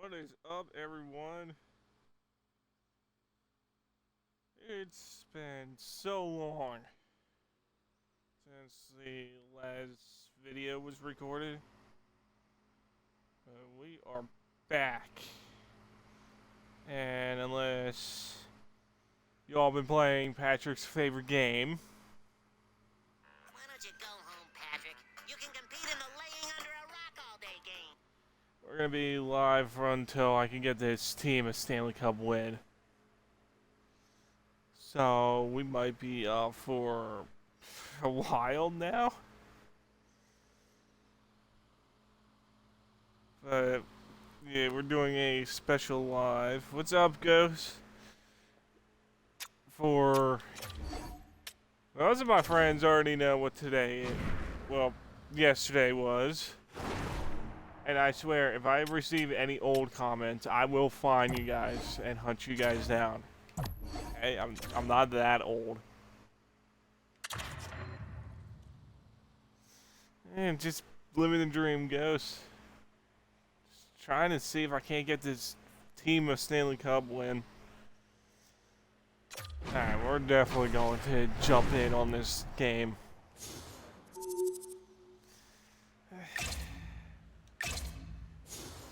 What is up, everyone? It's been so long since the last video was recorded. We are back. And unless y'all been playing Patrick's favorite game. Why don't you go home, Patrick? You can compete in the laying under a rock all day game. We're going to be live until I can get this team a Stanley Cup win. So we might be up for a while now. But yeah, we're doing a special live. What's up, Ghost? For most of my friends already know what yesterday was. And I swear, if I receive any old comments, I will find you guys and hunt you guys down. Hey, I'm not that old. And just living the dream, Ghost. Just trying to see if I can't get this team a Stanley Cup win. Alright, we're definitely going to jump in on this game.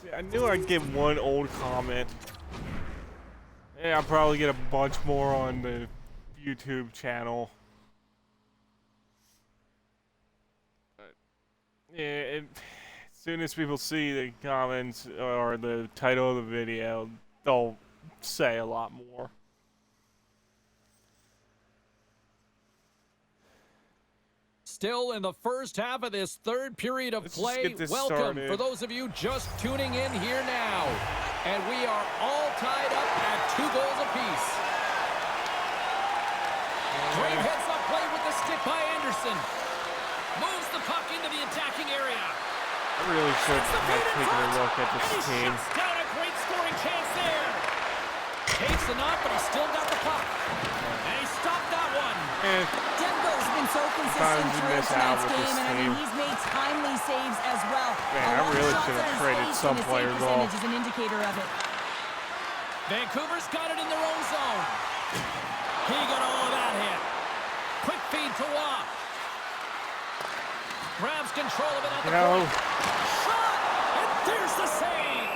See, I knew I'd get one old comment. Yeah, I'll probably get a bunch more on the YouTube channel. But yeah, as soon as people see the comments or the title of the video, they'll say a lot more. Still in the first half of this third period of play. Welcome started. for those of you just tuning in here now. And we are all tied up at 2 goals apiece. Great heads-up play with the stick by Anderson. Moves the puck into the attacking area. I really should have taken a look at this team. Shuts down a great scoring chance there. Takes a knock, but he's still got the puck. And he stopped that one. Demko's been so consistent throughout tonight's game, and I mean, he's made timely saves as well. Man, I really should have traded some players off. Is an indicator of it. Vancouver's got it in their own zone. He got all of that hit. Quick feed to Waugh. Grabs control of it at the point. Shot! And there's the save!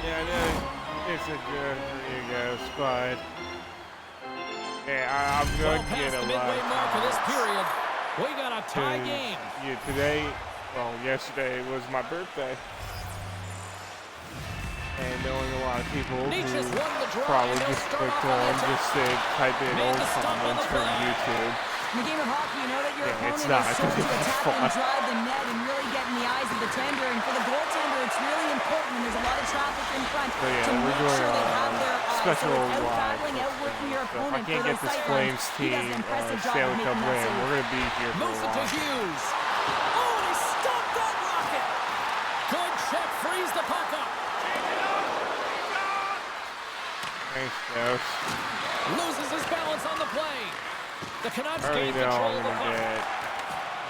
Yeah, it's a good for you guys, but yeah, I'm gonna get a lot. Midway mark of this period. We got a tie game. Yeah, yesterday was my birthday, and knowing a lot of people who probably just clicked on just to type in old comments from YouTube. In the game of hockey, you know that your opponent it's is not. sure to attack Fun. and drive the net and really get in the eyes of the tender. And for the goaltender, it's really important when there's a lot of traffic in front So yeah, to we're make doing sure they have their eyes. special So it's live. out-battling, outworking your If I opponent can't for get those this sight Flames lines. He team does an impressive job Stanley of Cup making that win, save. we're gonna be here for a Moves it to while. Hughes. Oh, and he stopped that rocket. Good check. Frees the puck up. Thanks, Ghost. Loses his balance on the play. The Canucks I already gain know control I'm of the gonna puck. get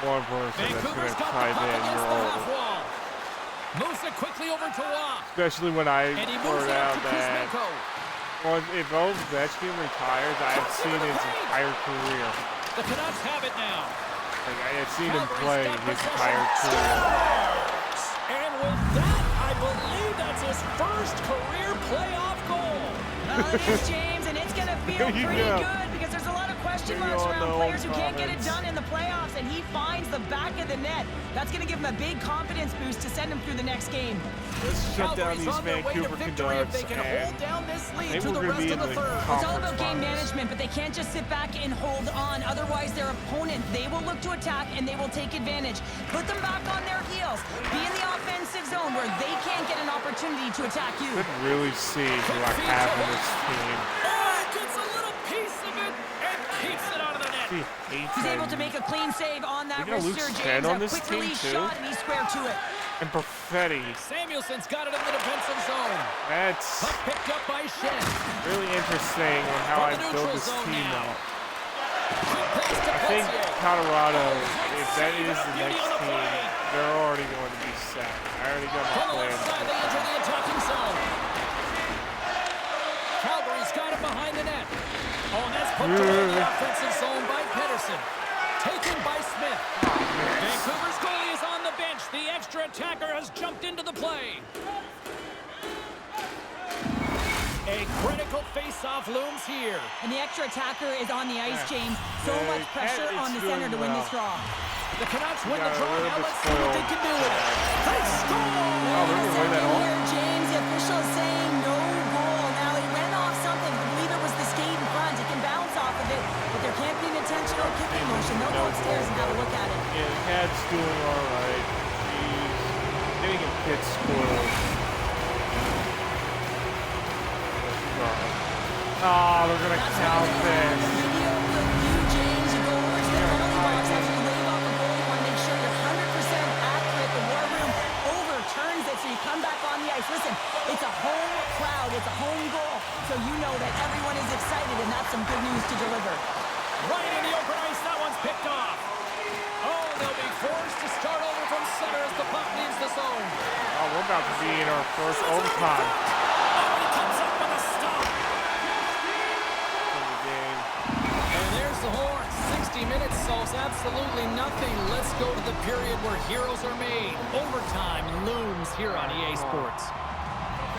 one person that's Vancouver's gonna got the type puck in against the half roll. wall. Moves it quickly over to Waugh. Especially when I And he moves word it out out to that Kuzmenko. if Ovechkin retires, I have seen his entire career. The Canucks have it now. Like, I have seen him Calgary's play got his possession. entire career. And with that, I believe that's his first career playoff goal. Well, it is, James, and it's going to feel There you pretty go. good because there's a lot of question Maybe marks all around the players who old can't get it comments. done in the playoffs, and he finds the back of the net. That's going to give him a big confidence boost to send him through the next game. Let's shut down Calgary's these on their way to Vancouver victory if Canucks, they can and hold down this lead they to were the gonna rest be of the in the third. It's all about Conference game finals. management, but they can't just sit back and hold on. Otherwise, their opponent, they will look to attack and they will take advantage. Put them back on their heels. Be in the offensive zone where they can't get an opportunity to attack you. I could really see who I have in this team. Oh, gets a little piece of it and keeps it out of the net. He hates He's able it. to make a clean save on that We got wrist, Luke James. Stan on A this quick team, release too. shot, and he's square to it. And Perfetti. Samuelson's got it in the defensive zone. That's Puck picked up by Shen. really interesting on how I From the build neutral this zone team now. out. I think Colorado, if that is the next team, they're already going to be set. I already got my From the plans. left side, they enter the attacking zone. Calgary's got it behind the net. Oh, and that's put away in the offensive zone by Pedersen. Taken by Smith. Vancouver's goalie is on the bench. The extra attacker has jumped into the play. A critical face-off looms here. And the extra attacker is on the ice, James. So much pressure on the center to win this draw. The Canucks win the draw. Now let's see what they can do with it. They score! Oh, they're going to win that all. Here, James, the official is saying no goal. Now, he ran off something. I believe it was the skate in front. He can bounce off of it, but there can't be an intentional kicking motion. They'll go upstairs and have a look at it. Yeah, the Cat's doing all right. He's getting a bit spoiled. Oh, they're going to count this. Video review, James. You go over to the penalty box after you wave off the goal. You want to make sure you're 100% accurate. The war room overturns it, so you come back on the ice. Listen, it's a home crowd. It's a home goal. So you know that everyone is excited, and that's some good news to deliver. Right in the open ice. That one's picked off. Oh, they'll be forced to start over from center as the puck leaves the zone. Oh, we're about to be in our first overtime. Oh, he comes up with a stop. In the game. And there's the horn. 60 minutes solves absolutely nothing. Let's go to the period where heroes are made. Overtime looms here on EA Sports.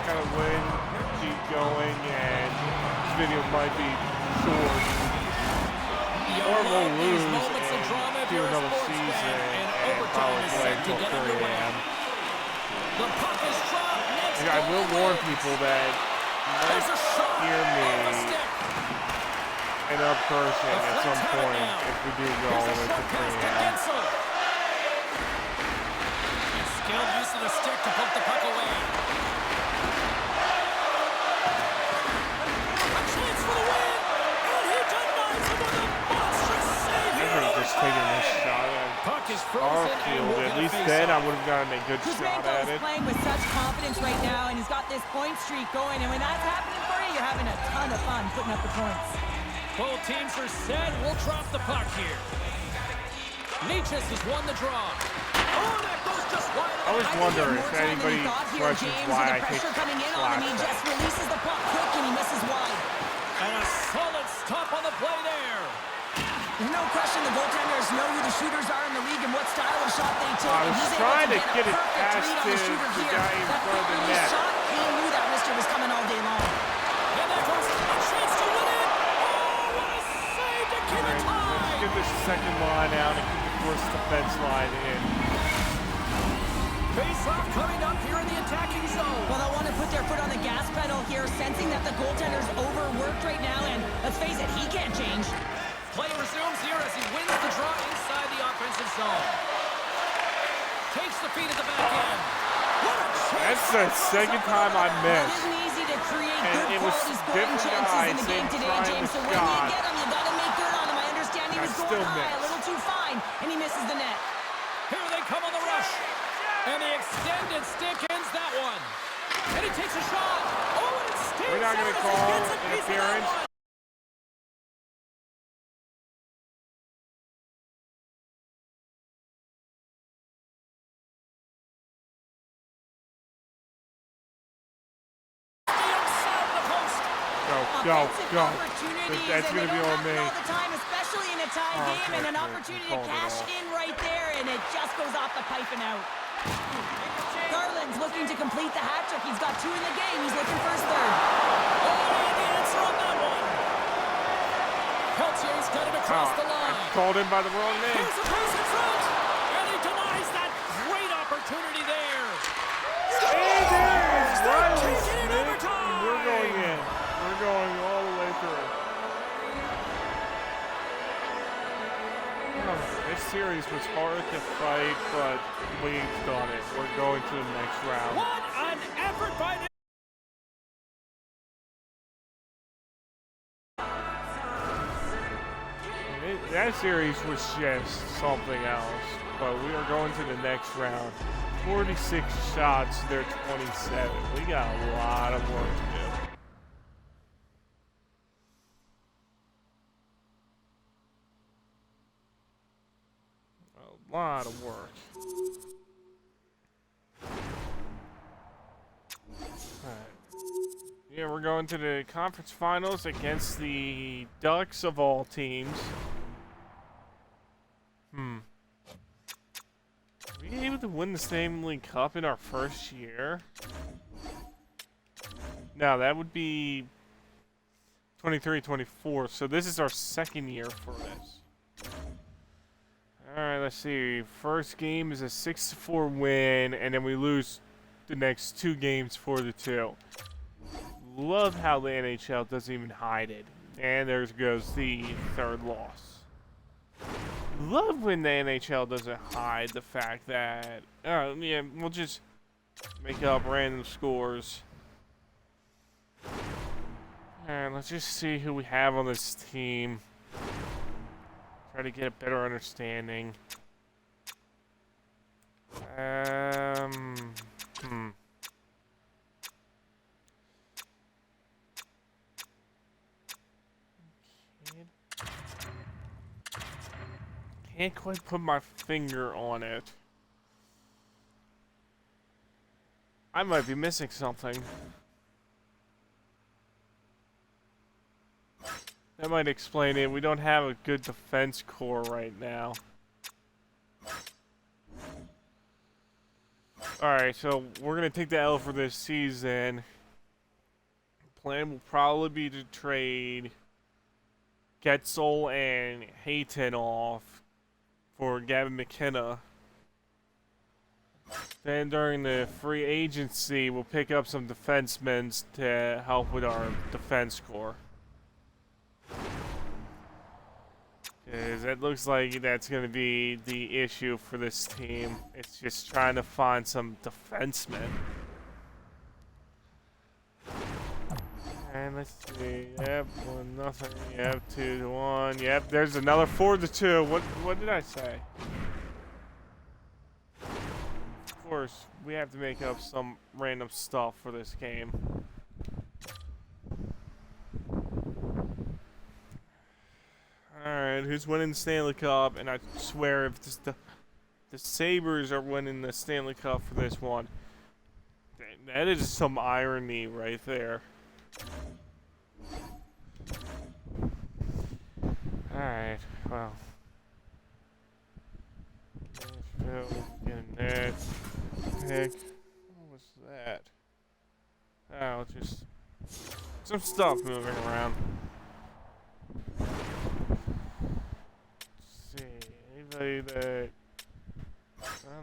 Kind of win, keep going, and this video might be short. Or we'll lose and do another season and probably play until 3 a.m. The puck is dropped. Next I will warn people that you might hear me in up person at some point if we do go all the way to 3 a.m. Skilled use of the stick to poke the puck away. A chance for the win, and he denies him with a monstrous save here. I just taking this shot at Puck is our frozen and field. we'll At get a least face then I off. would have gotten a good shot Kuzmenko at is it. playing with such confidence right now, and he's got this point streak going. And when that's happening for you, you're having a ton of fun putting up the points. Both teams are set. We'll drop the puck here. Nietzsche's has won the draw. Oh, that goes just wide. I always wonder if anybody Here, questions James, why I with the take pressure coming in on him, he flashbacks. just releases the puck quick and he misses wide. And a solid stop on the play there. There's no question the goaltenders know who the shooters are in the league and what style of shot they take. I and was he's able trying to a get it perfect past read on the the shooter here. guy in That front of the quick release net. shot, he knew that Worcester was coming all day long. And there goes a chance to win it. Oh, what a save to keep it Let's tied. get this second line out and keep the first defense line in. Face-off coming up here in the attacking zone. Well, they'll want to put their foot on the gas pedal here, sensing that the goaltender's overworked right now, and let's face it, he can't change. Play resumes here as he wins the draw inside the offensive zone. Takes the feed at the back end. What a chance. That's the second time I It missed. isn't easy to create And good it was quality scoring different chances guys in the game in today, trying James. to So when you shot. get them, you got to make good on them. I understand he I was still going high, a missed. little too fine, and he misses the net. Here they come on the rush. And the extended stick ends that one. And he takes a shot. Oh, and it stays We're not going to out as he call gets a piece of that interference. one. The outside of the post. Go. Offensive opportunities, That's and going to they be don't on happen me. all the time, especially in a tie Oh, game, and an okay, opportunity to called it cash off. in right there, and it just goes off the pipe and out. Garland's looking to complete the hat trick. He's got 2 in the game. He's looking for his 3rd. Oh, and the answer on that one. Peltier's got it across the line. Called in by the wrong name. Here's the pass in front. And he denies that great opportunity there. Hey, They're Riley taking it Smith. overtime. We're going in. We're going all the way through. This series was hard to fight, but we've done it. We're going to the next round. What an effort by the... That series was just something else, but we are going to the next round. 46 shots, they're 27. We got a lot of work to do. lot of work. Yeah, we're going to the conference finals against the Ducks of all teams. Are we able to win the Stanley Cup in our first year? No, that would be 23-24, so this is our second year for this. Alright, let's see. First game is a 6-4 win, and then we lose the next 2 games 4-2. Love how the NHL doesn't even hide it. And there goes the third loss. Love when the NHL doesn't hide the fact that, yeah, we'll just make up random scores. Alright, let's just see who we have on this team. Try to get a better understanding. Can't quite put my finger on it. I might be missing something. That might explain it. We don't have a good defense core right now. Alright, so we're going to take the L for this season. Plan will probably be to trade Getzel and Hayton off for Gavin McKenna. Then during the free agency, we'll pick up some defensemen to help with our defense core. Because it looks like that's going to be the issue for this team. It's just trying to find some defensemen. And let's see. Yep, 1-0. Yep, 2-1. Yep, there's another 4-2. What did I say? Of course, we have to make up some random stuff for this game. Alright, who's winning the Stanley Cup? And I swear if the Sabres are winning the Stanley Cup for this one, that is some irony right there. Alright, well. Nashville, getting that pick. What was that? Oh, just some stuff moving around. Let's see, anybody that...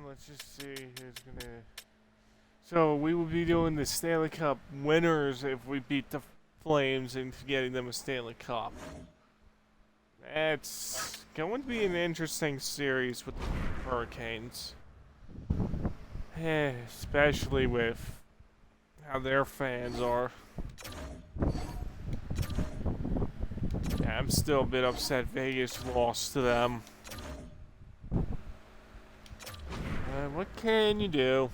let's just see who's gonna... So we will be doing the Stanley Cup winners if we beat the Flames into getting them a Stanley Cup. It's going to be an interesting series with the Hurricanes. Especially with how their fans are. Yeah, I'm still a bit upset Vegas lost to them. What can you do?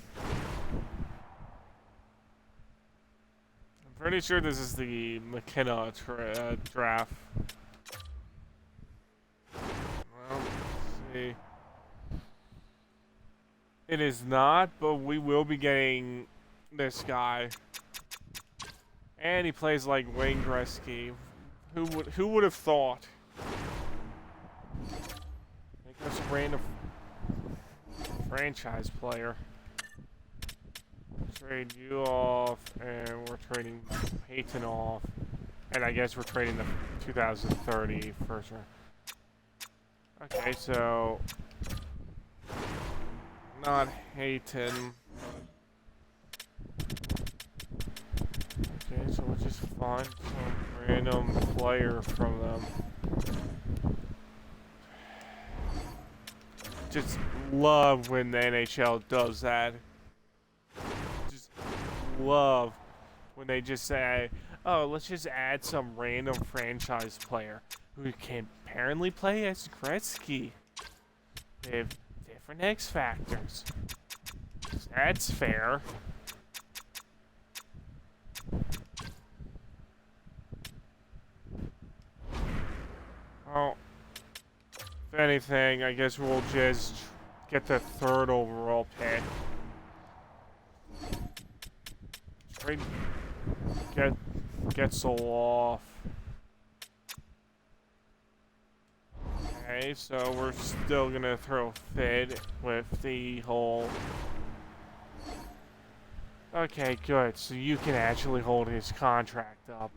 I'm pretty sure this is the McKenna draft. Well, let's see. It is not, but we will be getting this guy. And he plays like Wayne Gretzky. Who would have thought? Make us a random franchise player. Trade you off, and we're trading Hayton off. And I guess we're trading the 2030 first round. Okay, so not Hayton. Okay, so we'll just find some random player from them. Just love when the NHL does that. Just love when they just say, oh, let's just add some random franchise player who can apparently play as Gretzky. They have different X factors. That's fair. Well, if anything, I guess we'll just get the 3rd overall pick. Trade get Soul off. Okay, so we're still gonna throw Fid with the whole. Okay, good. So you can actually hold his contract up.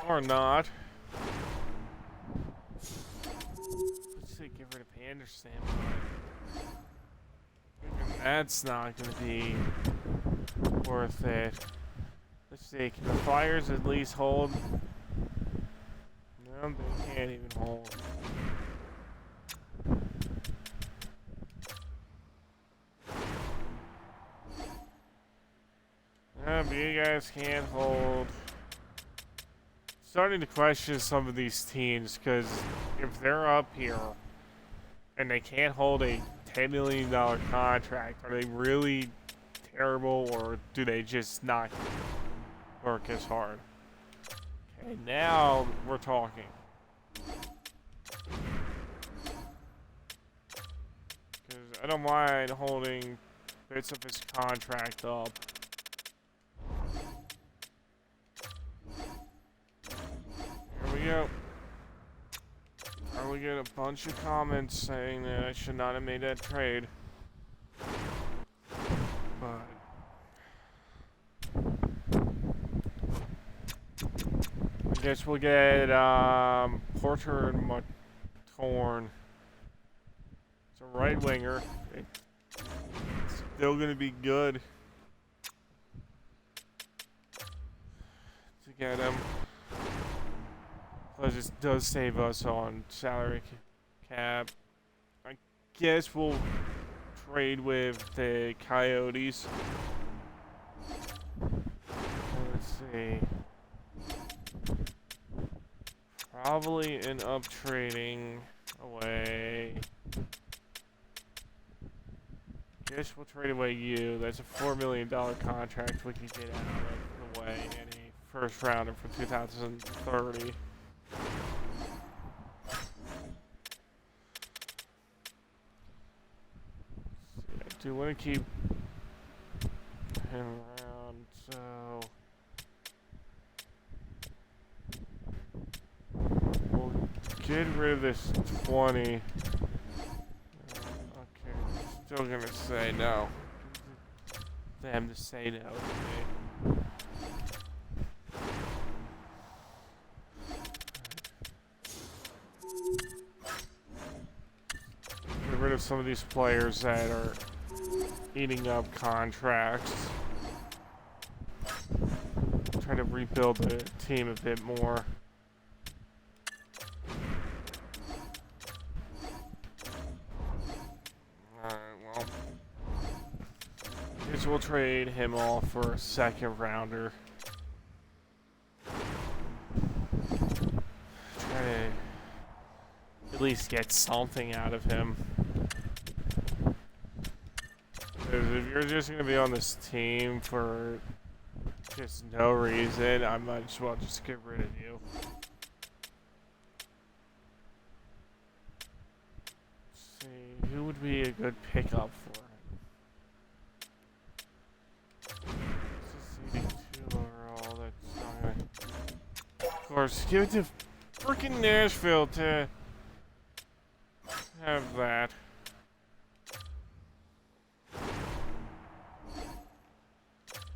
Or not. Let's see, get rid of Anderson. That's not going to be worth it. Let's see, can the Flyers at least hold? No, they can't even hold. But you guys can't hold. Starting to question some of these teams, because if they're up here and they can't hold a $10 million contract, are they really terrible, or do they just not work as hard? Okay, now we're talking. Because I don't mind holding bits of his contract up. Here we go. We get a bunch of comments saying that I should not have made that trade. But I guess we'll get Porter and Torn. It's a right winger. It's still gonna be good to get him. Plus, it does save us on salary cap. I guess we'll trade with the Coyotes. Let's see. Probably end up trading away. Guess we'll trade away you. That's a $4 million contract we can get out of the way in a 1st rounder for 2030. I do want to keep him around, so we'll get rid of this 20. Okay, still gonna say no. Them to say no to me. Get rid of some of these players that are eating up contracts. Try to rebuild the team a bit more. Alright, well. Guess we'll trade him off for a 2nd rounder. Try to at least get something out of him. Because if you're just going to be on this team for just no reason, I might as well just get rid of you. Let's see, who would be a good pickup for him? This is 82 overall, that's not gonna... Of course, give it to freaking Nashville to have that.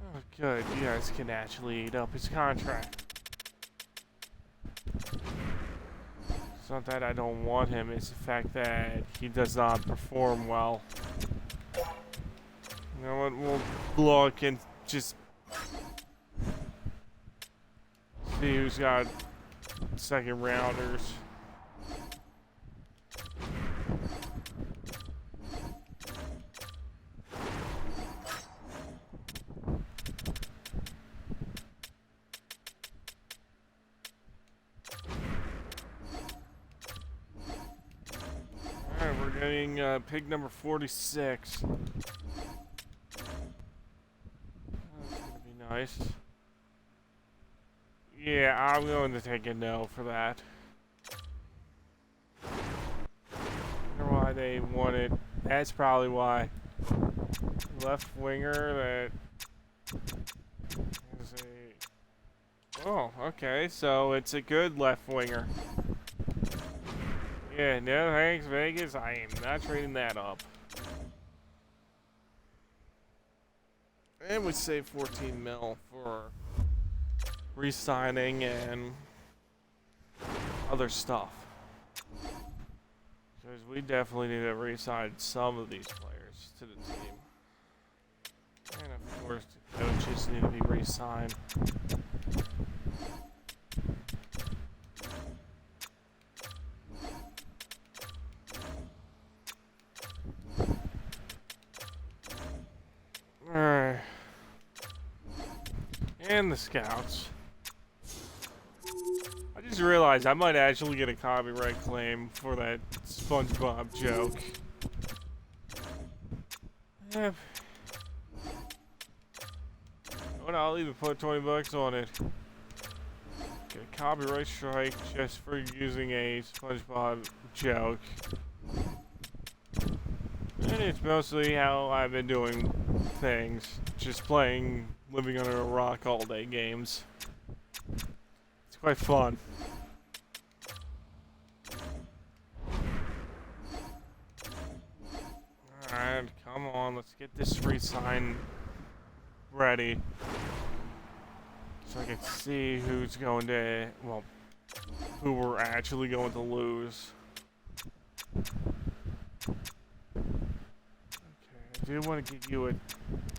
Oh, good. You guys can actually eat up his contract. It's not that I don't want him, it's the fact that he does not perform well. You know what? We'll look and just see who's got 2nd rounders. Alright, we're getting pig number 46. That's gonna be nice. Yeah, I'm going to take a no for that. they wanted. That's probably why. Left winger that is a. Oh, okay. So it's a good left winger. Yeah, no thanks, Vegas. I am not trading that up. And we save 14 mil for re-signing and other stuff. Because we definitely need to re-sign some of these players to the team. And of course, the coaches need to be re-signed. Alright. And the scouts. I just realized I might actually get a copyright claim for that SpongeBob joke. Yep. Well, I'll even put 20 bucks on it. Get a copyright strike just for using a SpongeBob joke. And it's mostly how I've been doing things. Just playing Living Under a Rock all day games. It's quite fun. Alright, come on, let's get this re-sign ready. So I can see who's going to, well, who we're actually going to lose. I do want to give you a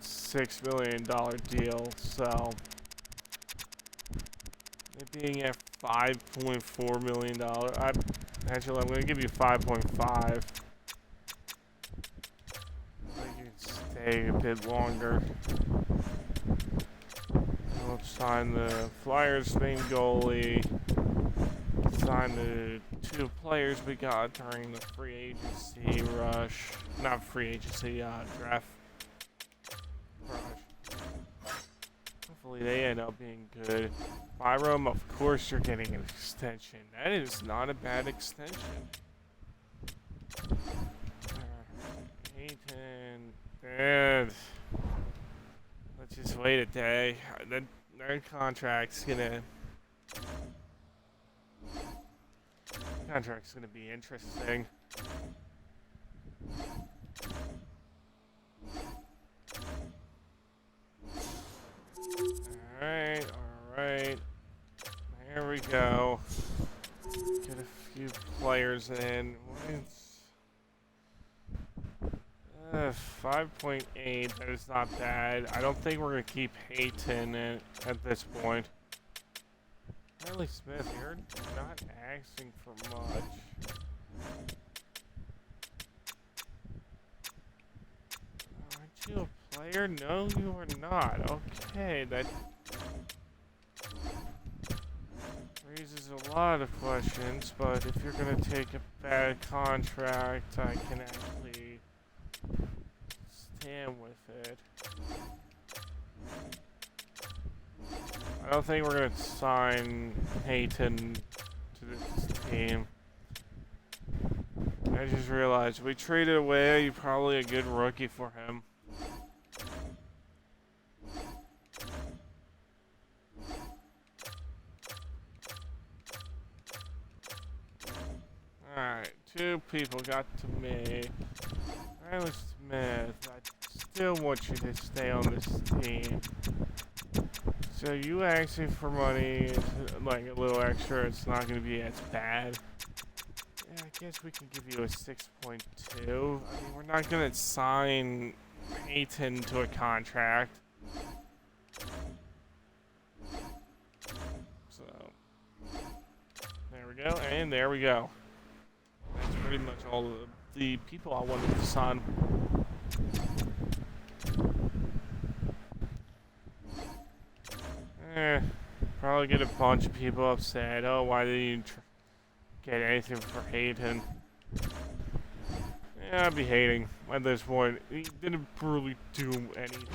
$6 million deal, so it being at $5.4 million, I'm going to give you 5.5. I think you can stay a bit longer. We'll sign the Flyers main goalie. Sign the 2 players we got during the free agency rush. Not free agency, draft rush. Hopefully they end up being good. Byram, of course you're getting an extension. That is not a bad extension. And let's just wait a day. Their contract's gonna be interesting. Alright. There we go. Get a few players in. 5.8, that is not bad. I don't think we're going to keep Hayton at this point. Riley Smith, you're not asking for much. Aren't you a player? No, you are not. Okay, that raises a lot of questions, but if you're going to take a bad contract, I can actually stand with it. I don't think we're going to sign Hayton to this team. I just realized we traded away probably a good rookie for him. Alright, 2 people got to me. Riley Smith, I still want you to stay on this team. So you asking for money, like a little extra, it's not going to be as bad. Yeah, I guess we can give you a 6.2. I mean, we're not going to sign Hayton to a contract. So, there we go, and there we go. That's pretty much all of the people I wanted to sign. Probably get a bunch of people upset. Oh, why did you get anything for Hayton? Yeah, I'd be hating at this point. He didn't really do anything.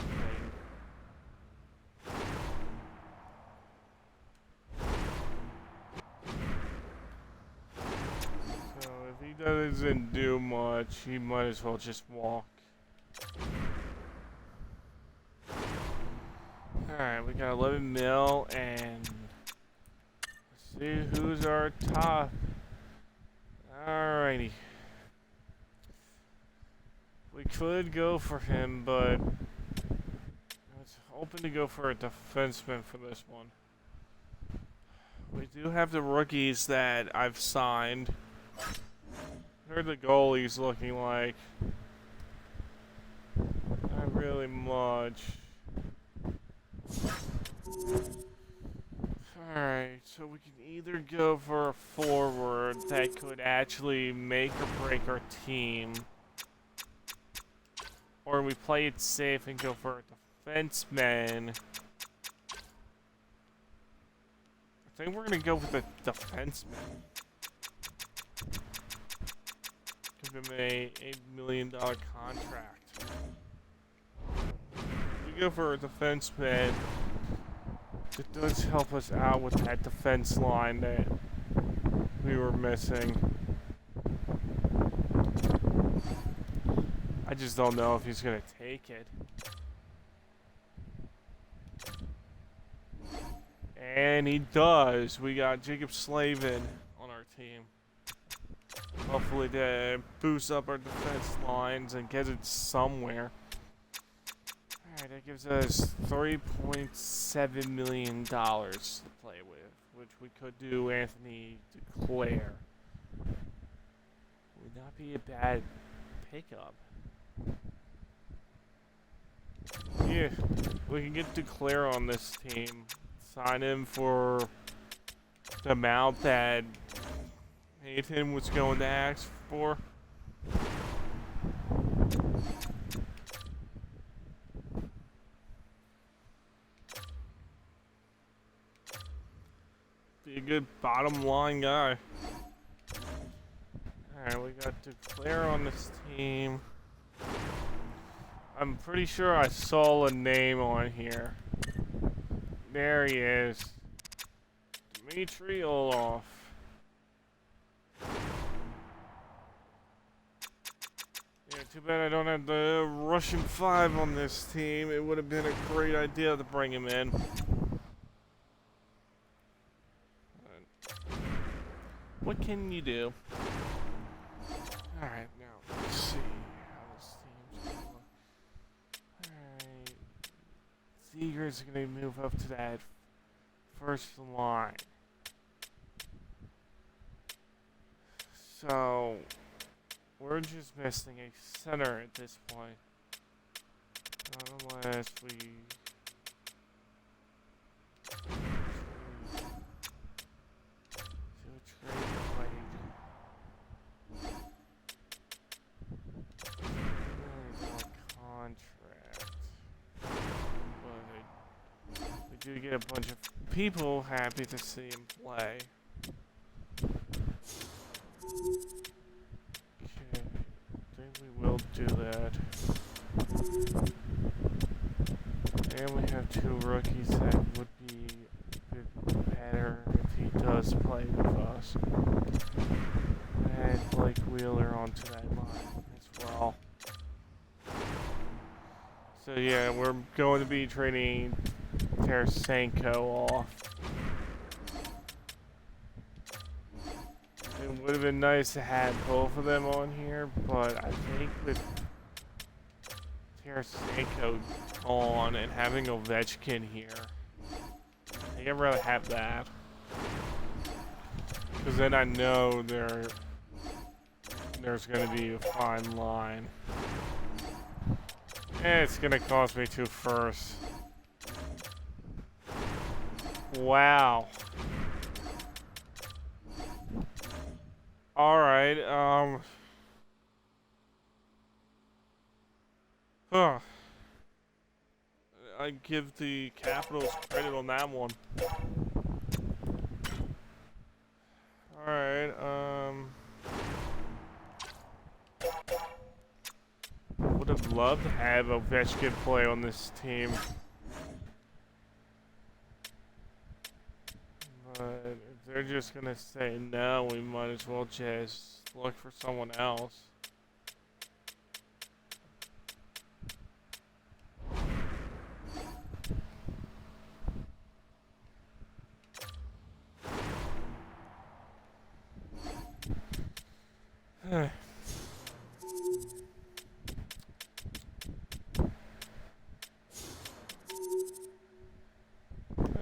So if he doesn't do much. He might as well just walk. Alright, we got 11 mil, and let's see who's our top. Alrighty. We could go for him, but I was hoping to go for a defenseman for this one. We do have the rookies that I've signed. What are the goalies looking like? Not really much. Alright, so we can either go for a forward that could actually make or break our team, or we play it safe and go for a defenseman. I think we're gonna go with a defenseman. Give him a $8 million contract. We go for a defenseman. It does help us out with that defense line that we were missing. I just don't know if he's gonna take it. And he does. We got Jacob Slavin on our team. Hopefully that boosts up our defense lines and gets it somewhere. Alright, that gives us $3.7 million to play with, which we could do Anthony Declare. Would not be a bad pickup. Yeah, we can get Declare on this team. Sign him for the amount that Nathan was going to ask for. Be a good bottom line guy. Alright, we got Declare on this team. I'm pretty sure I saw a name on here. There he is. Dmitry Olaf. Yeah, too bad I don't have the Russian 5 on this team. It would have been a great idea to bring him in. What can you do? Alright, now let's see how this team's going to look. Alright. Seager's going to move up to that first line. So, we're just missing a center at this point. Unless we... do get a bunch of people happy to see him play. Okay, I think we will do that. And we have two rookies that would be a bit better if he does play with us. Add Blake Wheeler onto that line as well. So yeah, we're going to be trading Tarasenko off. It would have been nice to have both of them on here, but I think with Tarasenko on and having Ovechkin here, I think I'd rather have that. Because then I know there's going to be a fine line. And it's going to cost me 2 firsts. Wow. Alright, I give the Capitals credit on that one. Alright, would have loved to have Ovechkin play on this team. But if they're just gonna say no, we might as well just look for someone else. I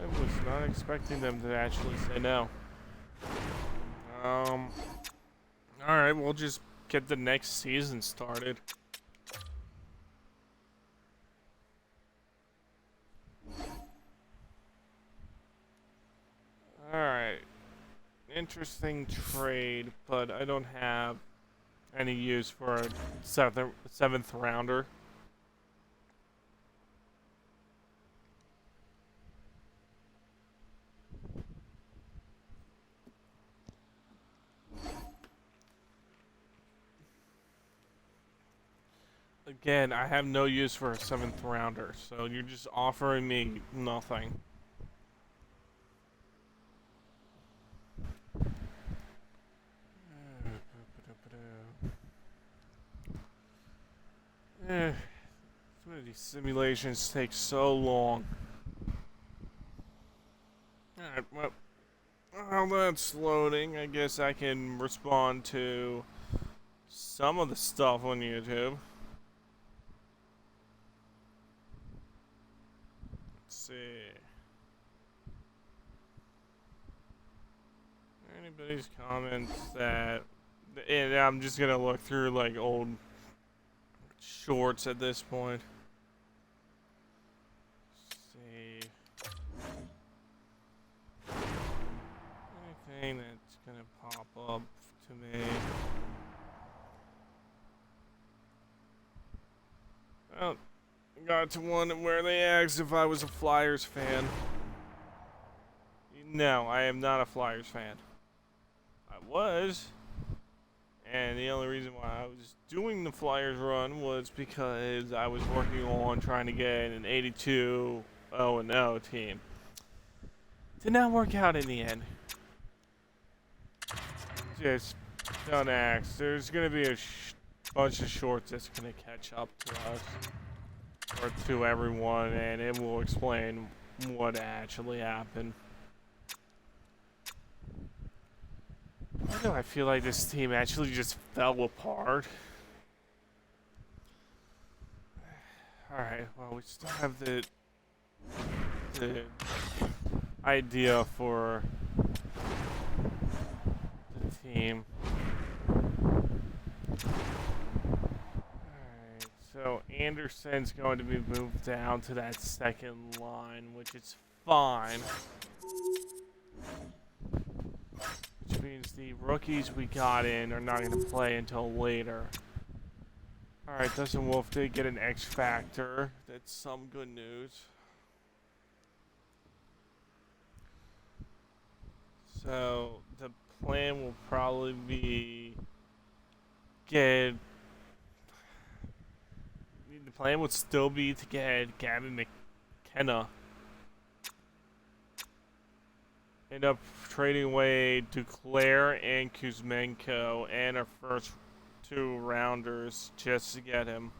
was not expecting them to actually say no. Alright, we'll just get the next season started. Alright. Interesting trade, but I don't have any use for a seventh rounder. Again, I have no use for a seventh rounder, so you're just offering me nothing. Some of these simulations take so long. Alright, well, while that's loading, I guess I can respond to some of the stuff on YouTube. Let's see. Anybody's comments that... And I'm just gonna look through, like, old shorts at this point. Let's see. Anything that's gonna pop up to me. Well, got to one where they asked if I was a Flyers fan. No, I am not a Flyers fan. I was. And the only reason why I was doing the Flyers run was because I was working on trying to get an 82-0-0 team. Did not work out in the end. Just don't ask. There's going to be a bunch of shorts that's going to catch up to us. Or to everyone, and it will explain what actually happened. Why do I feel like this team actually just fell apart? Alright, well, we still have the idea for the team. Alright, so Anderson's going to be moved down to that second line, which is fine. Which means the rookies we got in are not going to play until later. Alright, Dustin Wolf did get an X Factor. That's some good news. So, the plan will probably be the plan would still be to get Gavin McKenna. End up trading away Duclair and Kuzmenko and our first 2 rounders just to get him.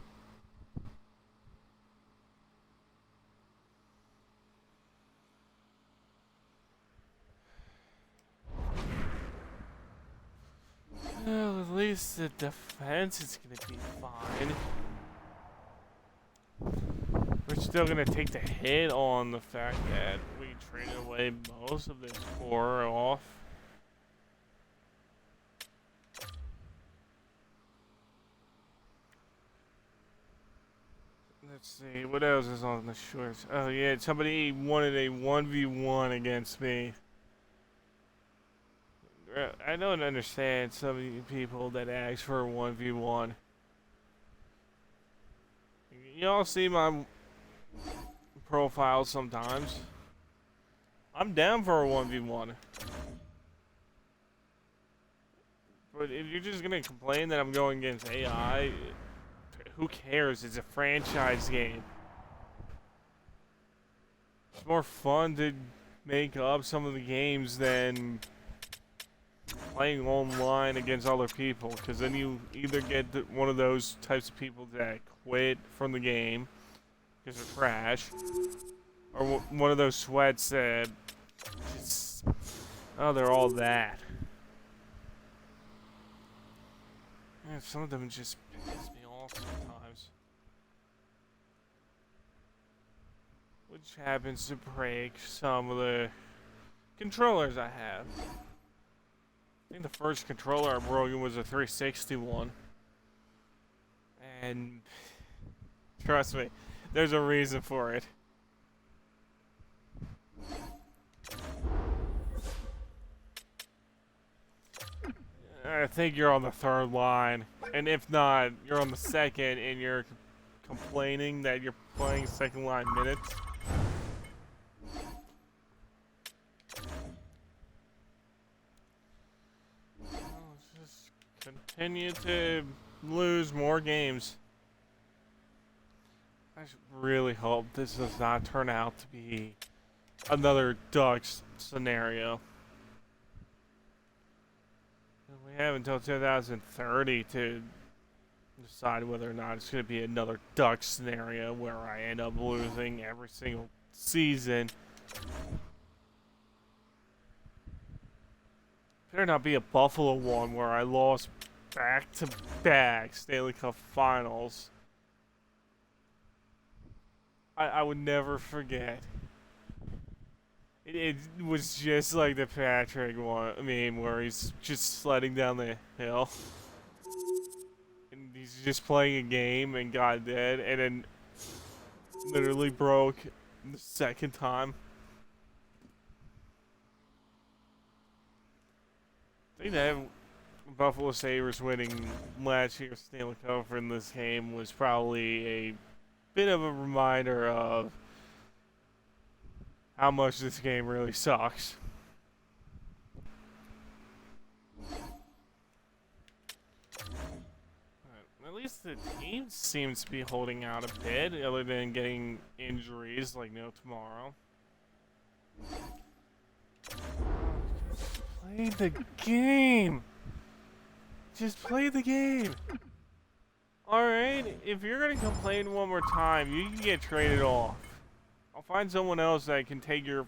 Well, at least the defense is going to be fine. We're still going to take the hit on the fact that we traded away most of this core off. Let's see, what else is on the shorts? Oh yeah, somebody wanted a 1v1 against me. I don't understand some of you people that ask for a 1v1. Y'all see my profile sometimes. I'm down for a 1v1. But if you're just gonna complain that I'm going against AI, who cares? It's a franchise game. It's more fun to make up some of the games than playing online against other people, because then you either get one of those types of people that quit from the game because they're trash, or one of those sweats that just, oh, they're all that. Yeah, some of them just piss me off sometimes. Which happens to break some of the controllers I have. I think the first controller I broke was a 360 one. And trust me, there's a reason for it. I think you're on the third line. And if not, you're on the second and you're complaining that you're playing second line minutes. Continue to lose more games. I really hope this does not turn out to be another Ducks scenario. We have until 2030 to decide whether or not it's going to be another Ducks scenario where I end up losing every single season. Better not be a Buffalo one where I lost back-to-back Stanley Cup Finals. I would never forget. It was just like the Patrick one, where he's just sledding down the hill. And he's just playing a game and got dead, and then literally broke the second time. I think that Buffalo Sabres winning last year's Stanley Cup in this game was probably a bit of a reminder of how much this game really sucks. At least the team seems to be holding out a bit, other than getting injuries like no tomorrow. Play the game! Just play the game! Alright, if you're gonna complain one more time, you can get traded off. I'll find someone else that can take your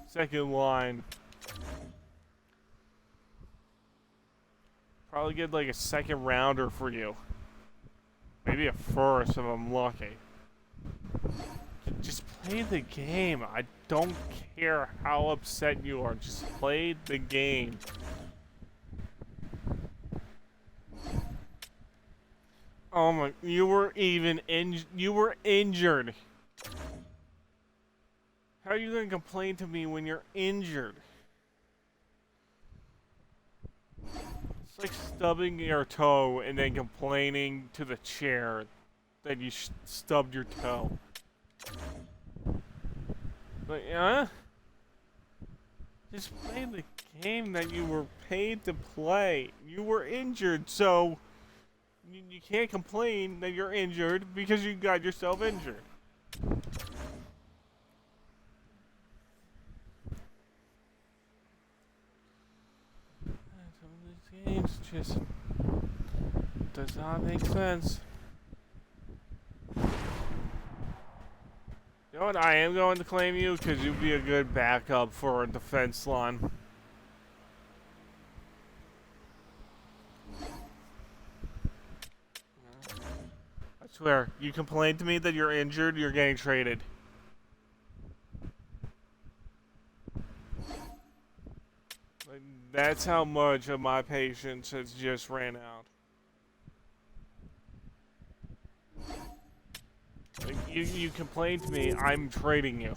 second line. Probably get like a second rounder for you. Maybe a first if I'm lucky. Just play the game. I don't care how upset you are. Just play the game. Oh my, you were injured. How are you going to complain to me when you're injured? It's like stubbing your toe and then complaining to the chair that you stubbed your toe. But yeah, just play the game that you were paid to play. You were injured, so you can't complain that you're injured because you got yourself injured. Some of these games just does not make sense. You know what? I am going to claim you because you'd be a good backup for a defense line. I swear, you complain to me that you're injured, you're getting traded. Like, that's how much of my patience has just ran out. Like, you complain to me, I'm trading you.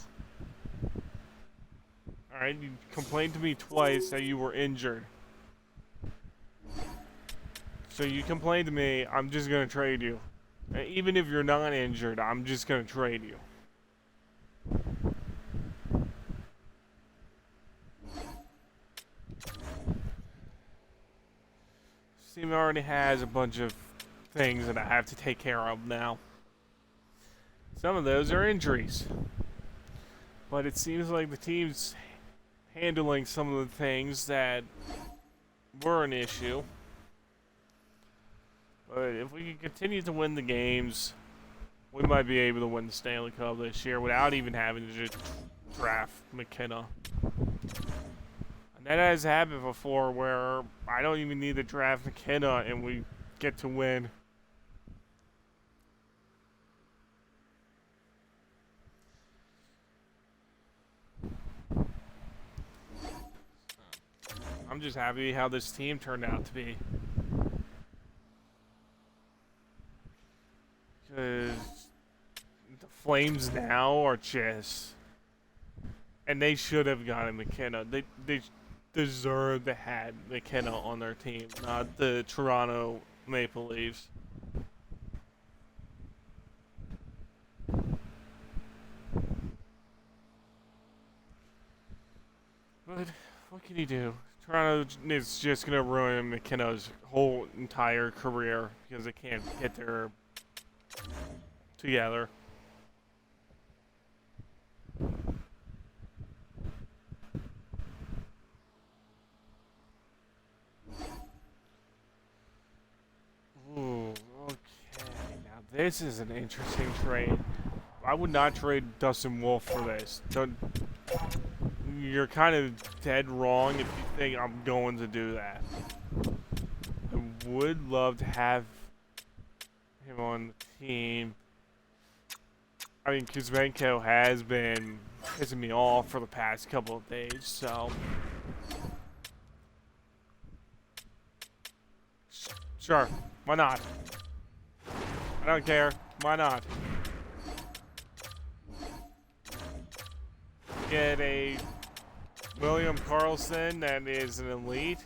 Alright, you complained to me twice that you were injured. So you complained to me, I'm just gonna trade you. Even if you're not injured, I'm just gonna trade you. Steam already has a bunch of things that I have to take care of now. Some of those are injuries. But it seems like the team's handling some of the things that were an issue. But if we can continue to win the games, we might be able to win the Stanley Cup this year without even having to draft McKenna. And that has happened before where I don't even need to draft McKenna and we get to win. I'm just happy how this team turned out to be. Because the Flames now are just... And they should have gotten McKenna. They deserve to have McKenna on their team, not the Toronto Maple Leafs. But what can you do? Toronto is just going to ruin McKenna's whole entire career because they can't get their together. Ooh, okay. Now this is an interesting trade. I would not trade Dustin Wolf for this. You're kind of dead wrong if you think I'm going to do that. I would love to have him on the team. I mean, Kuzmenko has been pissing me off for the past couple of days, so... Sure, why not? I don't care, why not? Get a William Karlsson that is an elite.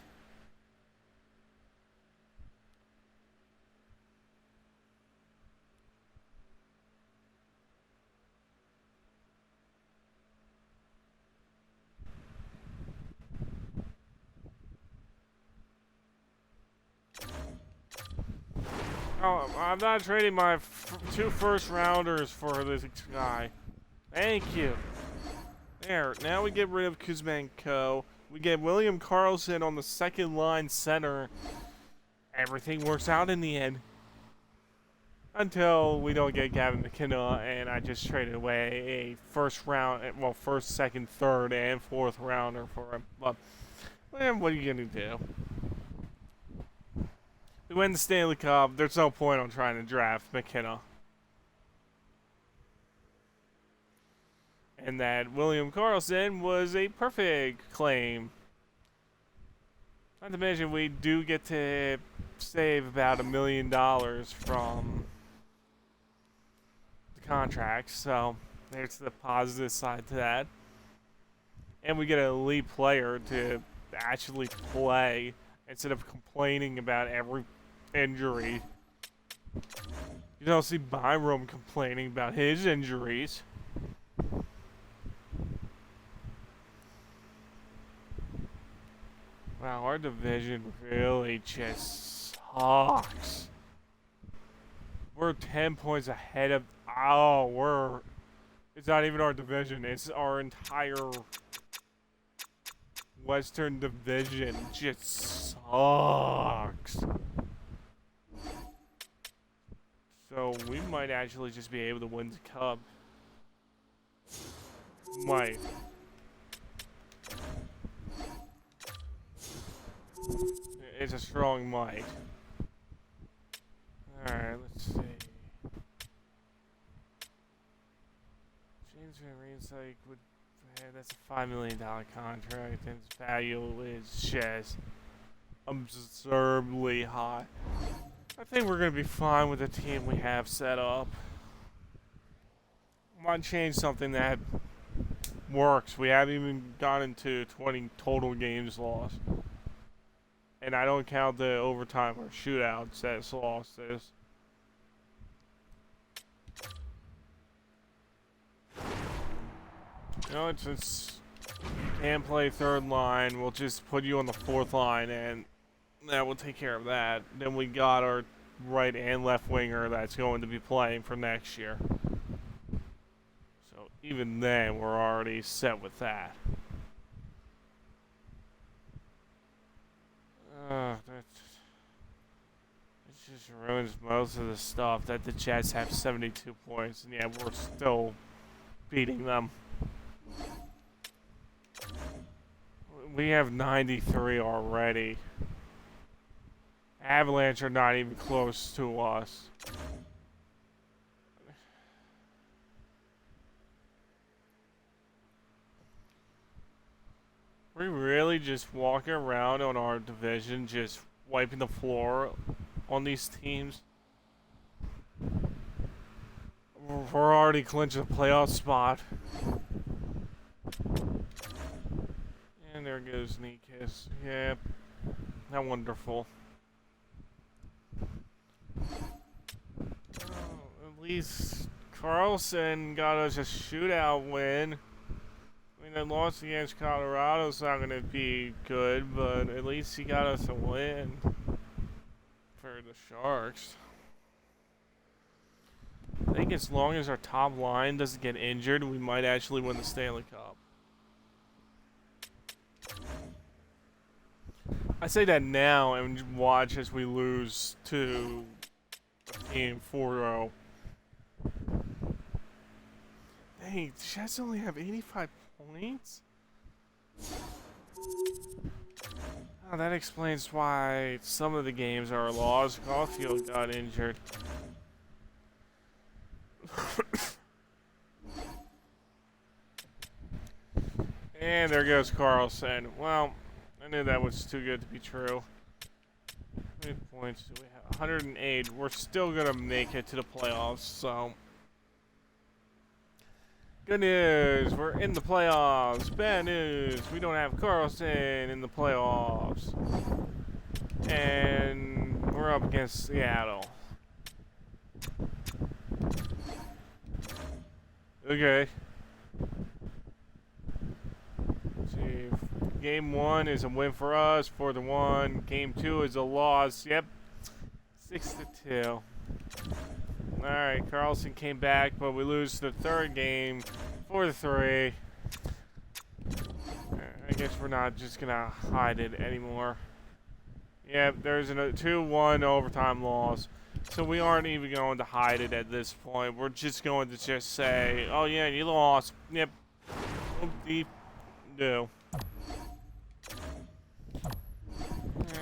Oh, I'm not trading my 2 first-rounders for this guy. Thank you. There, now we get rid of Kuzmenko. We get William Karlsson on the second line center. Everything works out in the end. Until we don't get Gavin McKenna and I just traded away a first, second, third, and fourth rounder for him. But, man, what are you going to do? We win the Stanley Cup. There's no point on trying to draft McKenna. And that William Karlsson was a perfect claim. Not to mention we do get to save about $1 million from the contract, so there's the positive side to that. And we get an elite player to actually play instead of complaining about every injury. You don't see Byram complaining about his injuries. Wow, our division really just sucks. We're 10 points ahead of... Oh, it's not even our division. It's our entire Western Division. Just sucks. So we might actually just be able to win the cup. Might. It's a strong might. Alright, let's see. James Van Riemsdyk would... that's a $5 million contract, and his value is just absurdly high. I think we're going to be fine with the team we have set up. Might change something that works. We haven't even gotten to 20 total games lost. And I don't count the overtime or shootouts that's lost this. You know, it's you can't play third line. We'll just put you on the fourth line and that will take care of that. Then we got our right and left winger that's going to be playing for next year. So even then, we're already set with that. That just ruins most of the stuff that the Jets have 72 points, and yeah, we're still beating them. We have 93 already. Avalanche are not even close to us. We really just walking around on our division, just wiping the floor on these teams. We're already clinching a playoff spot. And there goes Nikas. Yep. How wonderful. At least Carlson got us a shootout win. I mean, the loss against Colorado's not going to be good, but at least he got us a win for the Sharks. I think as long as our top line doesn't get injured, we might actually win the Stanley Cup. I say that now and watch as we lose to a team 4-0. Dang, the Jets only have 85 points? Oh, that explains why some of the games are lost. Caulfield got injured. And there goes Carlson. Well, I knew that was too good to be true. How many points do we have? 108. We're still going to make it to the playoffs, so. Good news, we're in the playoffs. Bad news, we don't have Carlson in the playoffs. And we're up against Seattle. Okay. Let's see. Game 1 is a win for us, 4-1. Game 2 is a loss. Yep. 6-2. Alright, Carlson came back, but we lose the third game, 4-3. I guess we're not just gonna hide it anymore. Yep, there's a 2-1 overtime loss. So we aren't even going to hide it at this point. We're just going to just say, oh yeah, you lost. Yep. No.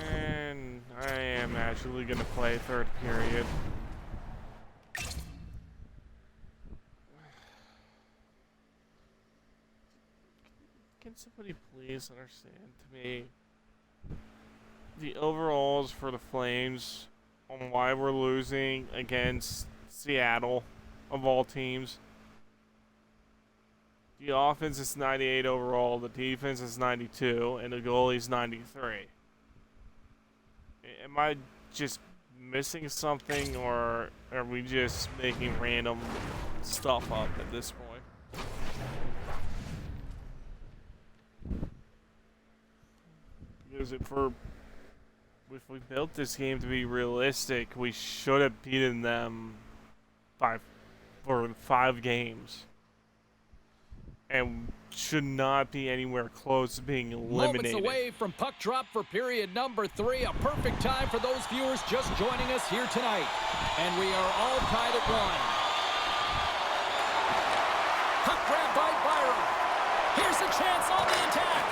And I am actually gonna play third period. Can somebody please understand to me the overalls for the Flames on why we're losing against Seattle, of all teams? The offense is 98 overall, the defense is 92, and the goalie's 93. Am I just missing something, or are we just making random stuff up at this point? Because if we built this game to be realistic, we should have beaten them for 5 games. And should not be anywhere close to being eliminated. Moments away from puck drop for period number 3. A perfect time for those viewers just joining us here tonight. And we are all tied at 1. Puck grab by Byron. Here's a chance on the attack.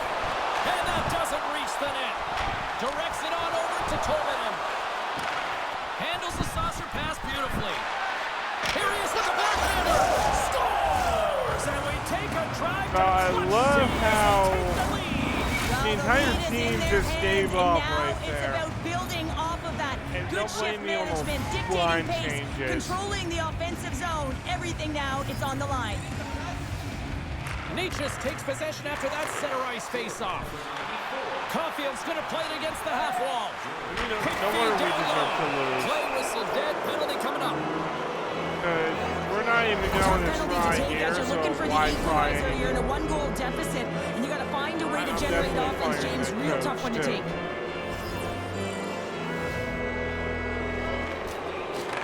And that doesn't reach the net. Directs it on over to Tolman. Handles the saucer pass beautifully. Here he is with the backhander. Scores! And we take a drive. I love how the entire team just gave up right there. It's about building off of that. And Good don't blame shift me on those management, line dictating pace, changes. controlling the offensive zone. Everything now, it's on the line. Nietzsche takes possession after that center ice face-off. Caulfield's going to play it against the half wall. Quick No feed wonder we down deserve to low. lose. Play whistle dead. Penalty coming up. We're not even going to Penalty try to take here, as you're so looking for the why try equalizer. You're in a anything? 1-goal deficit, and you got to find a way to generate definitely offense, find James. a Real coach, tough one to too. take.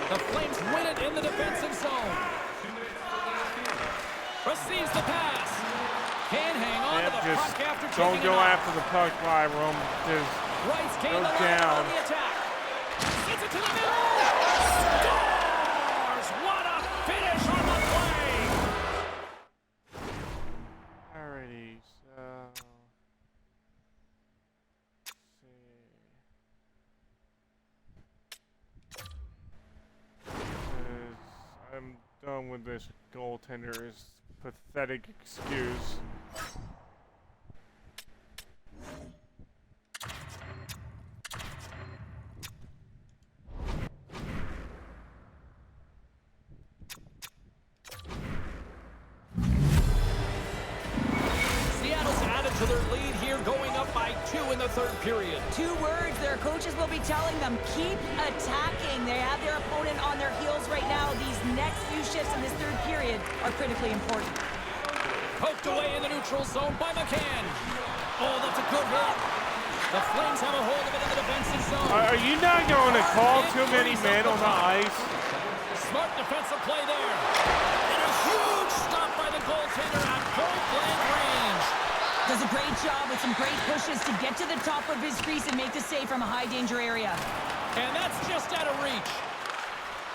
The Flames win it in the defensive zone. Receive receives the pass. Can't hang on to the just puck after don't taking go it off. after the puck, Byram. Just Rice came go the line down. on the attack. Gets it to the middle. Scores! What a finish on the play! Alrighty, so I'm done with this goaltender's pathetic excuse. Seattle's added to their lead here, going up by 2 in the third period. 2 words their coaches will be telling them: keep attacking. They have their opponent on their heels right now. These next few shifts in this third period are critically important. Poked away in the neutral zone by McCann. Oh, that's a good hit. The Flames have a hold of it in the defensive zone. Are you not going to call too many men on the ice? Smart defensive play there. And a huge stop by the goaltender at point-blank range. Does a great job with some great pushes to get to the top of his crease and make the save from a high-danger area. And that's just out of reach.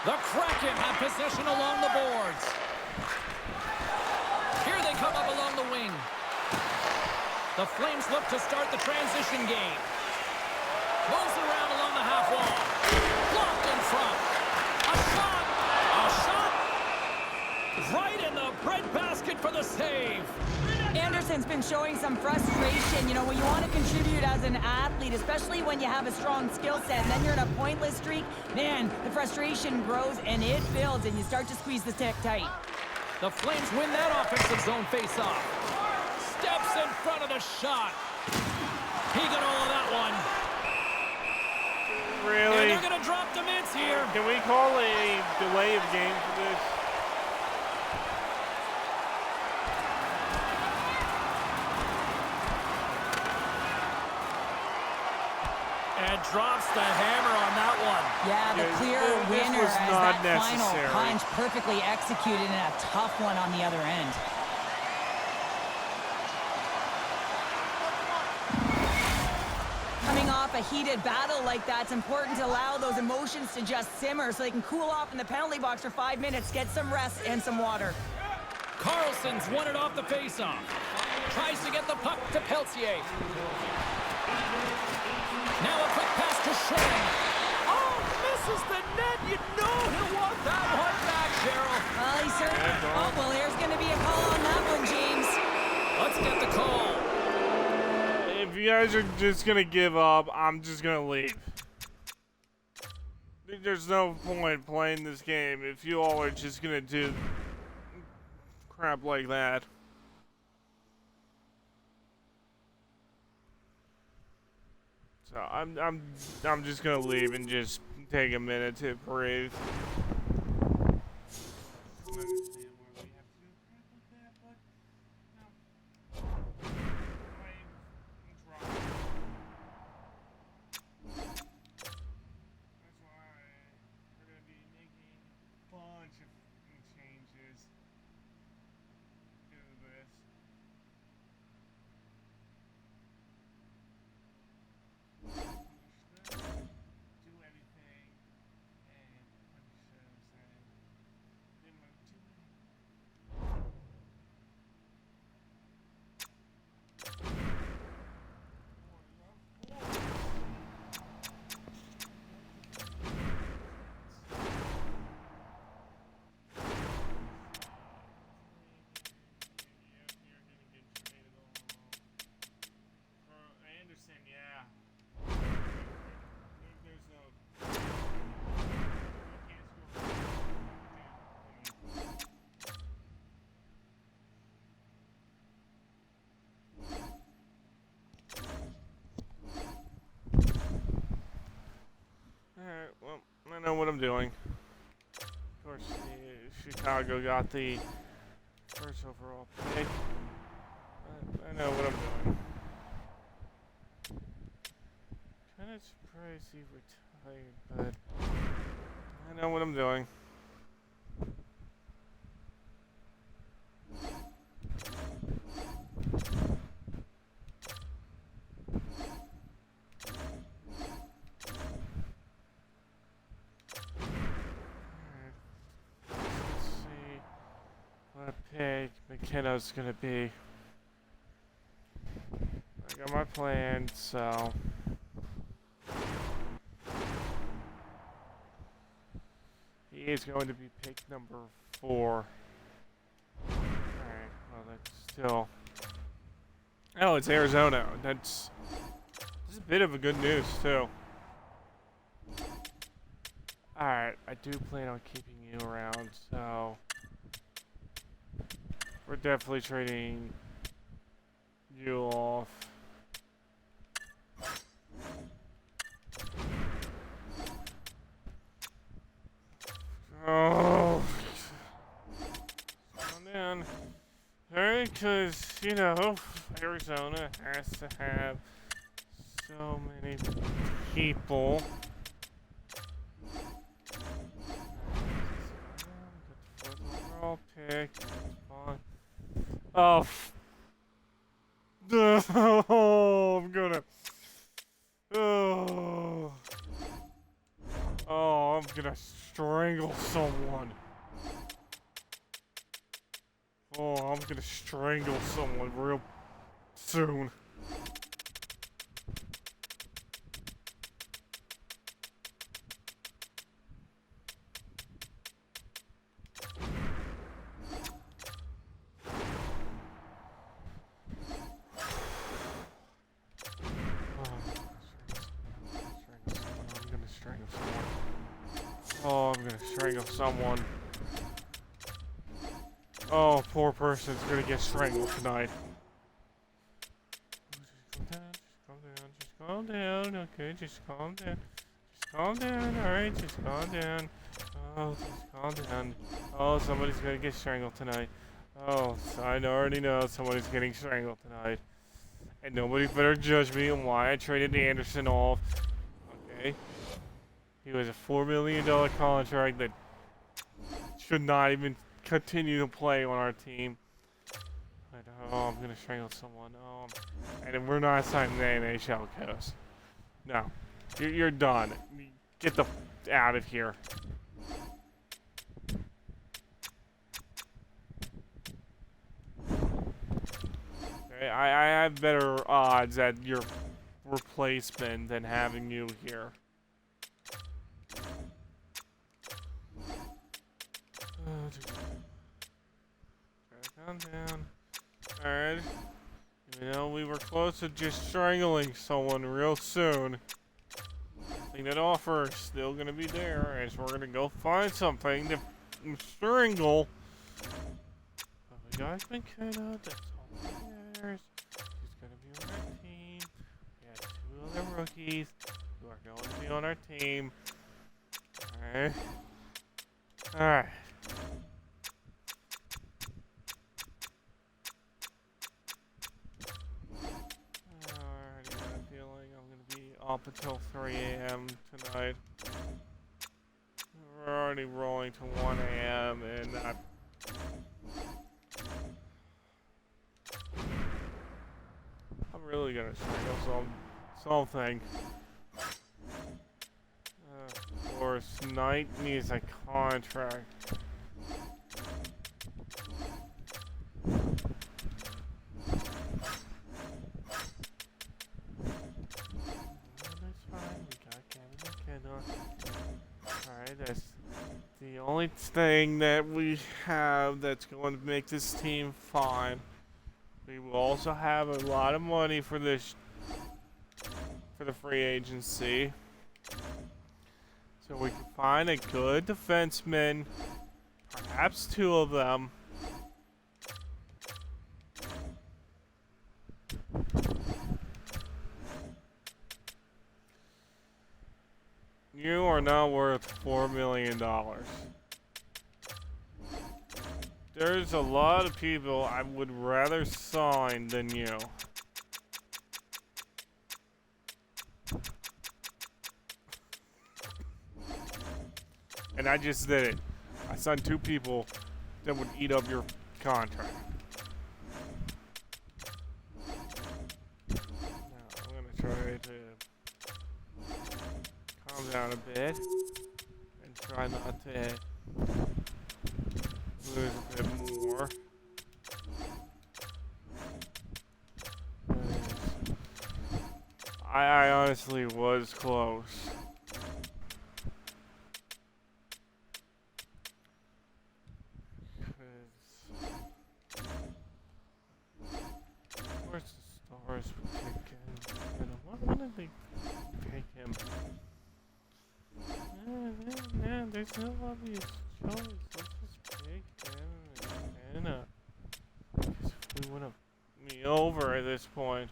The Kraken have possession along the boards. Here they come up along the wing. The Flames look to start the transition game. Moves around along the half wall. Blocked in front. A shot! A shot! Right in the breadbasket for the save. Anderson's been showing some frustration. You know, when you want to contribute as an athlete, especially when you have a strong skill set, and then you're in a pointless streak, man, the frustration grows and it builds, and you start to squeeze the stick tight. The Flames win that offensive zone face-off. Steps in front of the shot. He got all of that one. Really? And they're going to drop the mitts here. Can we call a delay of game for this? And drops the hammer on that one. Yeah, the Yeah, clear this winner was as not that necessary. final punch perfectly executed and a tough one on the other end. Coming off a heated battle like that, it's important to allow those emotions to just simmer so they can cool off in the penalty box for 5 minutes, get some rest and some water. Carlson's won it off the faceoff. Tries to get the puck to Peltier. Now a quick pass to Schoen. Oh, misses the net. You know he'll want that one back, Cheryl. Well, he certainly... Oh, well, there's going to be a call on that one, James. Let's get the call. If you guys are just gonna give up, I'm just gonna leave. There's no point playing this game if you all are just gonna do crap like that. So I'm just gonna leave and just take a minute to breathe. Alright, well, I know what I'm doing. Of course, Chicago got the first overall pick. I know what I'm doing. Kind of surprised he retired, but I know what I'm doing. McKenna's gonna be. I got my plan, so. He is going to be pick number 4. Alright, well that's still... Oh, it's Arizona. That's a bit of a good news, too. Alright, I do plan on keeping you around, so... We're definitely trading you off. Oh, calm down. Alright, because, you know, Arizona has to have so many people. Got the 4th overall pick. Oh, oh, I'm gonna. Oh, I'm gonna strangle someone. Oh, I'm gonna strangle someone real soon. Oh, I'm gonna strangle someone. Oh, poor person's gonna get strangled tonight. Just calm down, okay, just calm down. Just calm down, alright, just calm down. Oh, just calm down. Oh, somebody's gonna get strangled tonight. Oh, so I already know somebody's getting strangled tonight. And nobody better judge me on why I traded Anderson off. Okay. He was a $4 million contract that should not even continue to play on our team. But, oh, I'm gonna strangle someone. Oh, and we're not signing the NHL coast. No, you're done. Get the out of here. Okay, I have better odds at your replacement than having you here. Calm down. Alright. You know, we were close to just strangling someone real soon. I think that offer is still gonna be there, as we're gonna go find something to strangle. But we got McKenna, that's all that matters. He's gonna be on our team. We have 2 other rookies who are going to be on our team. Alright. Alright. Up until 3 a.m. tonight. We're already rolling to 1 a.m. and I'm really gonna strangle something. Of course, Knight needs a contract. Alright, that's the only thing that we have that's going to make this team fine. We will also have a lot of money for this, for the free agency. So we can find a good defenseman, perhaps 2 of them. You are not worth $4 million. There's a lot of people I would rather sign than you. And I just did it. I signed 2 people that would eat up your contract. Now, I'm gonna try to calm down a bit and try not to lose a bit more. I honestly was close. Where's the stars pick him? Why did they pick him? Nah, there's no obvious choice. Let's just pick him and we would have me over at this point.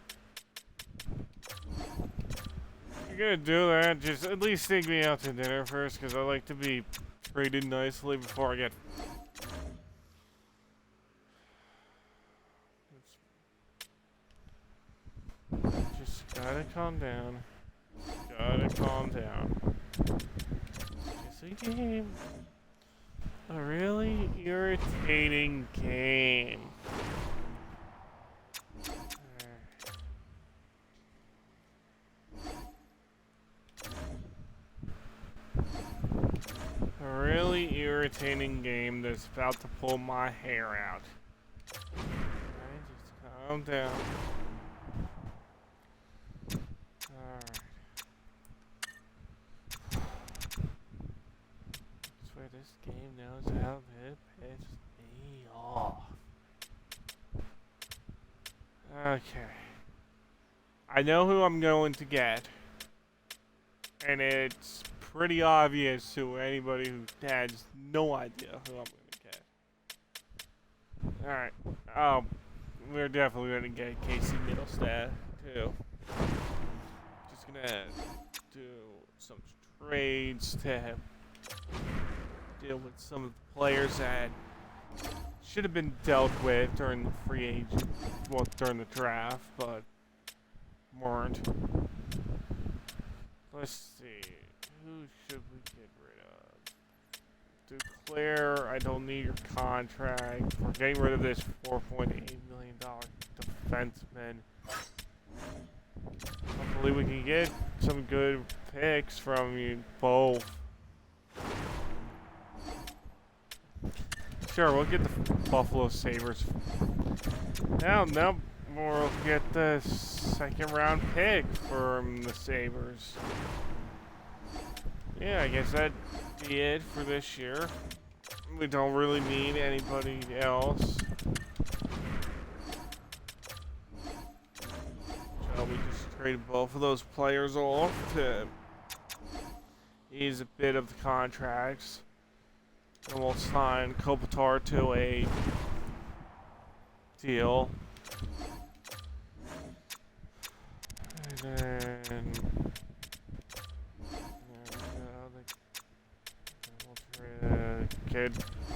If you're gonna do that, just at least take me out to dinner first, because I like to be treated nicely before I get. Just gotta calm down. Gotta calm down. Just a game. A really irritating game. A really irritating game that's about to pull my hair out. Alright, just calm down. Alright. I swear this game knows how to piss me off. Okay. I know who I'm going to get. And it's pretty obvious to anybody who has no idea who I'm going to get. Alright. Oh, we're definitely going to get Casey Middlestad, too. Just going to do some trades to deal with some of the players that should have been dealt with during the free agent, well, during the draft, but weren't. Let's see. Who should we get rid of? Duclair, I don't need your contract. We're getting rid of this $4.8 million defenseman. Hopefully we can get some good picks from you both. Sure, we'll get the Buffalo Sabres. Now we'll get the second round pick from the Sabres. Yeah, I guess that'd be it for this year. We don't really need anybody else. So we just traded both of those players off to ease a bit of the contracts. And we'll sign Kopitar to a deal. And then we'll trade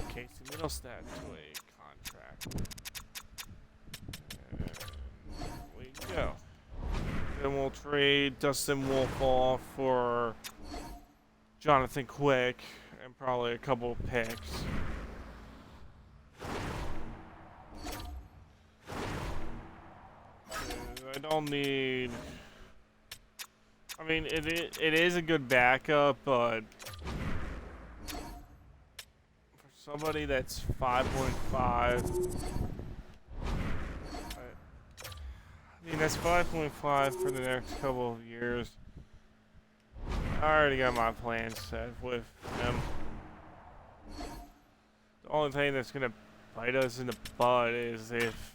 Casey Middlestad to a contract. And there we go. Then we'll trade Dustin Wolf off for Jonathan Quick and probably a couple of picks. I don't need. I mean, it is a good backup, but for somebody that's 5.5, I mean that's 5.5 for the next couple of years. I already got my plans set with him. The only thing that's gonna bite us in the butt is if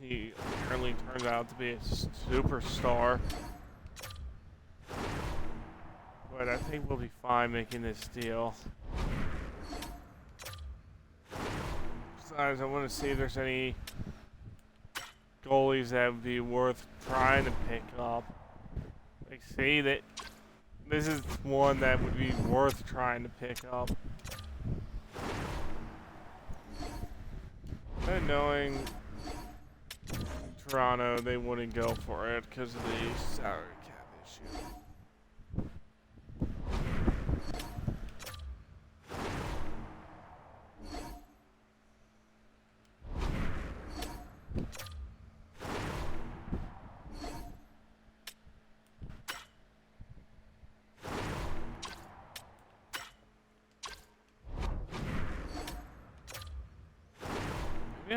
he apparently turns out to be a superstar. But I think we'll be fine making this deal. Besides, I want to see if there's any goalies that would be worth trying to pick up. Like, see that this is one that would be worth trying to pick up. And knowing Toronto, they wouldn't go for it because of the salary cap issue.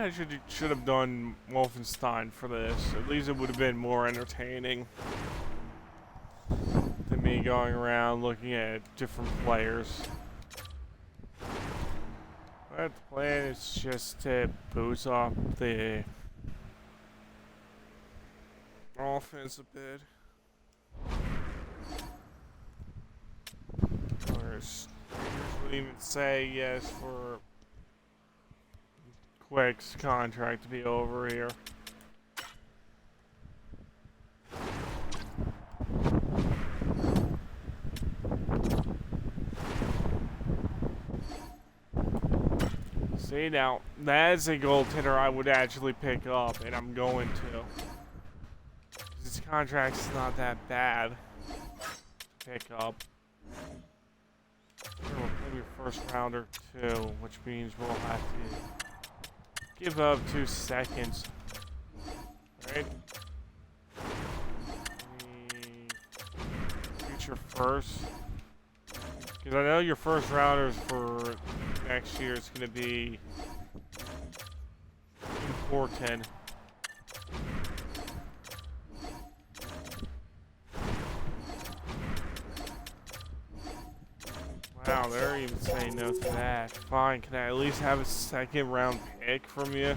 I should have done Wolfenstein for this. At least it would have been more entertaining than me going around looking at different players. But the plan is just to boost up the offense a bit. Rangers would even say yes for Quick's contract to be over here. See, now, that's a goaltender I would actually pick up, and I'm going to. His contract's not that bad to pick up. Sure, we'll play your first rounder too, which means we'll have to give up 2 seconds. Right? Future first. Because I know your first rounders for next year is going to be important. Wow, they're even saying no to that. Fine, can I at least have a second round pick from you?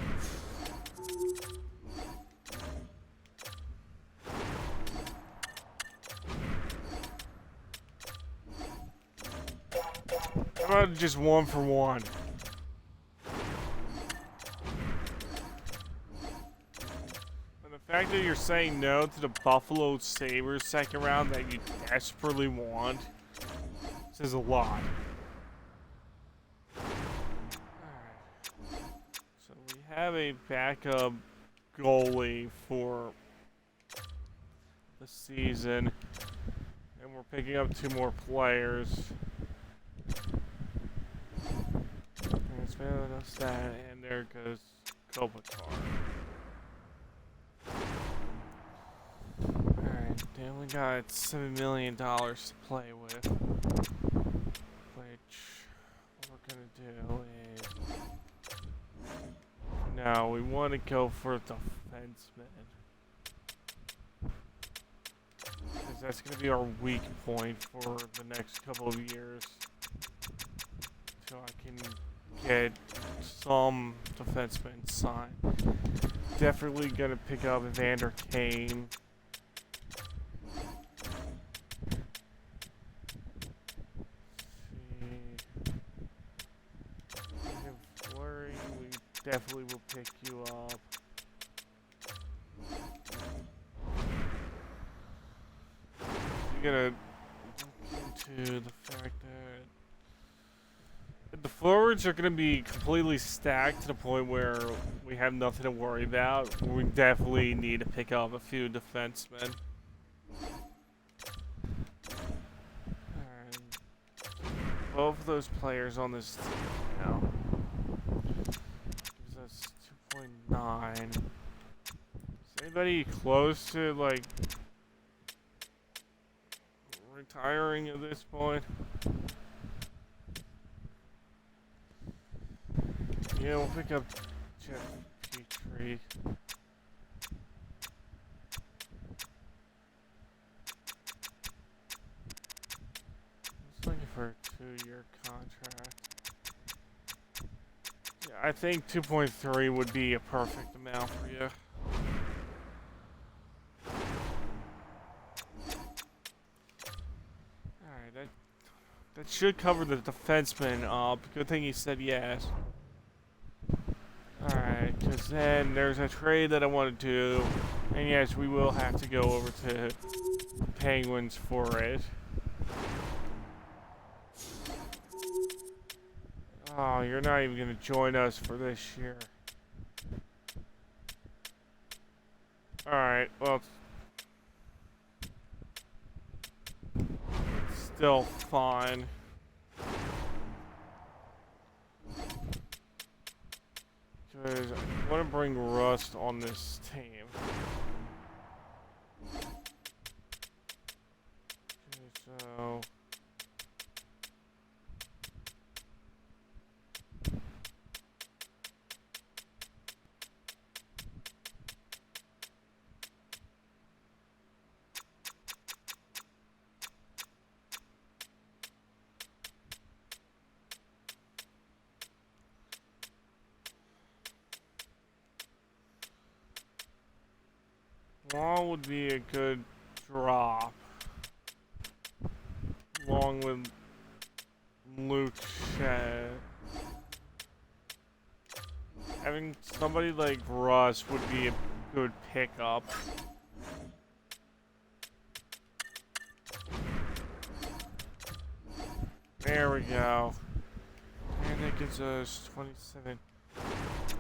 How about just 1 for 1? And the fact that you're saying no to the Buffalo Sabres second round that you desperately want says a lot. Alright. So we have a backup goalie for the season. And we're picking up 2 more players. There's that, and there goes Kopitar. Alright, then we got $7 million to play with. Which, what we're gonna do is... No, we want to go for a defenseman. Because that's gonna be our weak point for the next couple of years. So I can get some defensemen signed. Definitely gonna pick up Evander Kane. Flurry, we definitely will pick you up. You're gonna look into the fact that the forwards are going to be completely stacked to the point where we have nothing to worry about. We definitely need to pick up a few defensemen. Alright. Both of those players on this team now gives us 2.9. Is anybody close to, like, retiring at this point? Yeah, we'll pick up Jeff Petrie. He's looking for a 2-year contract. Yeah, I think 2.3 would be a perfect amount for you. Alright, that should cover the defenseman up. Good thing he said yes. Alright, because then there's a trade that I want to do, and yes, we will have to go over to the Penguins for it. Oh, you're not even going to join us for this year. Alright, well, it's still fine. Because I want to bring Rust on this team. Okay, so... Wall would be a good drop. Along with Luke Shed. Having somebody like Russ would be a good pickup. There we go. And that gives us 27.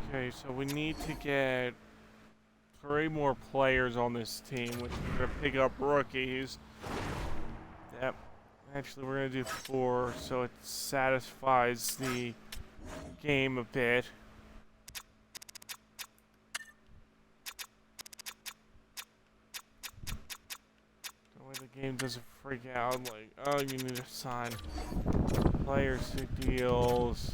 Okay, so we need to get 3 more players on this team, which we're going to pick up rookies. Yep. Actually, we're going to do 4, so it satisfies the game a bit. That way the game doesn't freak out, like, oh, you need to sign players to deals.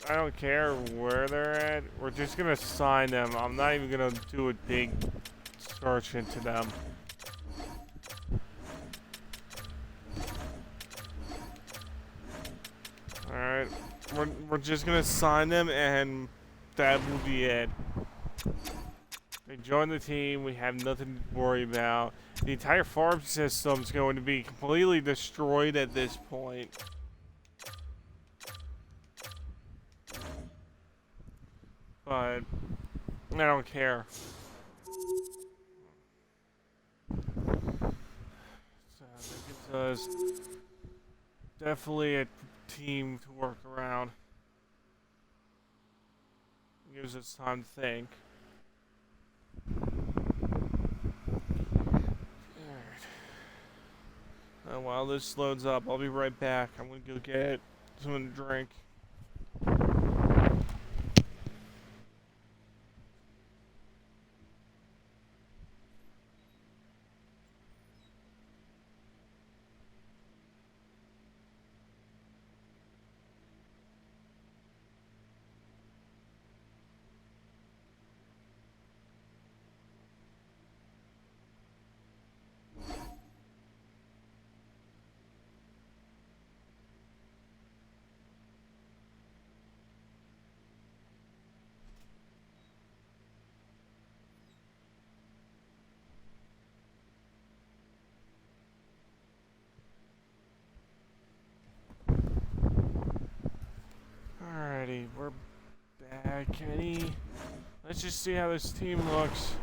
I don't care where they're at. We're just gonna sign them. I'm not even gonna do a big search into them. Alright. We're just gonna sign them and that will be it. They join the team, we have nothing to worry about. The entire farm system's going to be completely destroyed at this point. But I don't care. So that gives us definitely a team to work around. Gives us time to think. Alright. While this loads up, I'll be right back. I'm gonna go get something to drink. Alrighty, we're back. Let's just see how this team looks.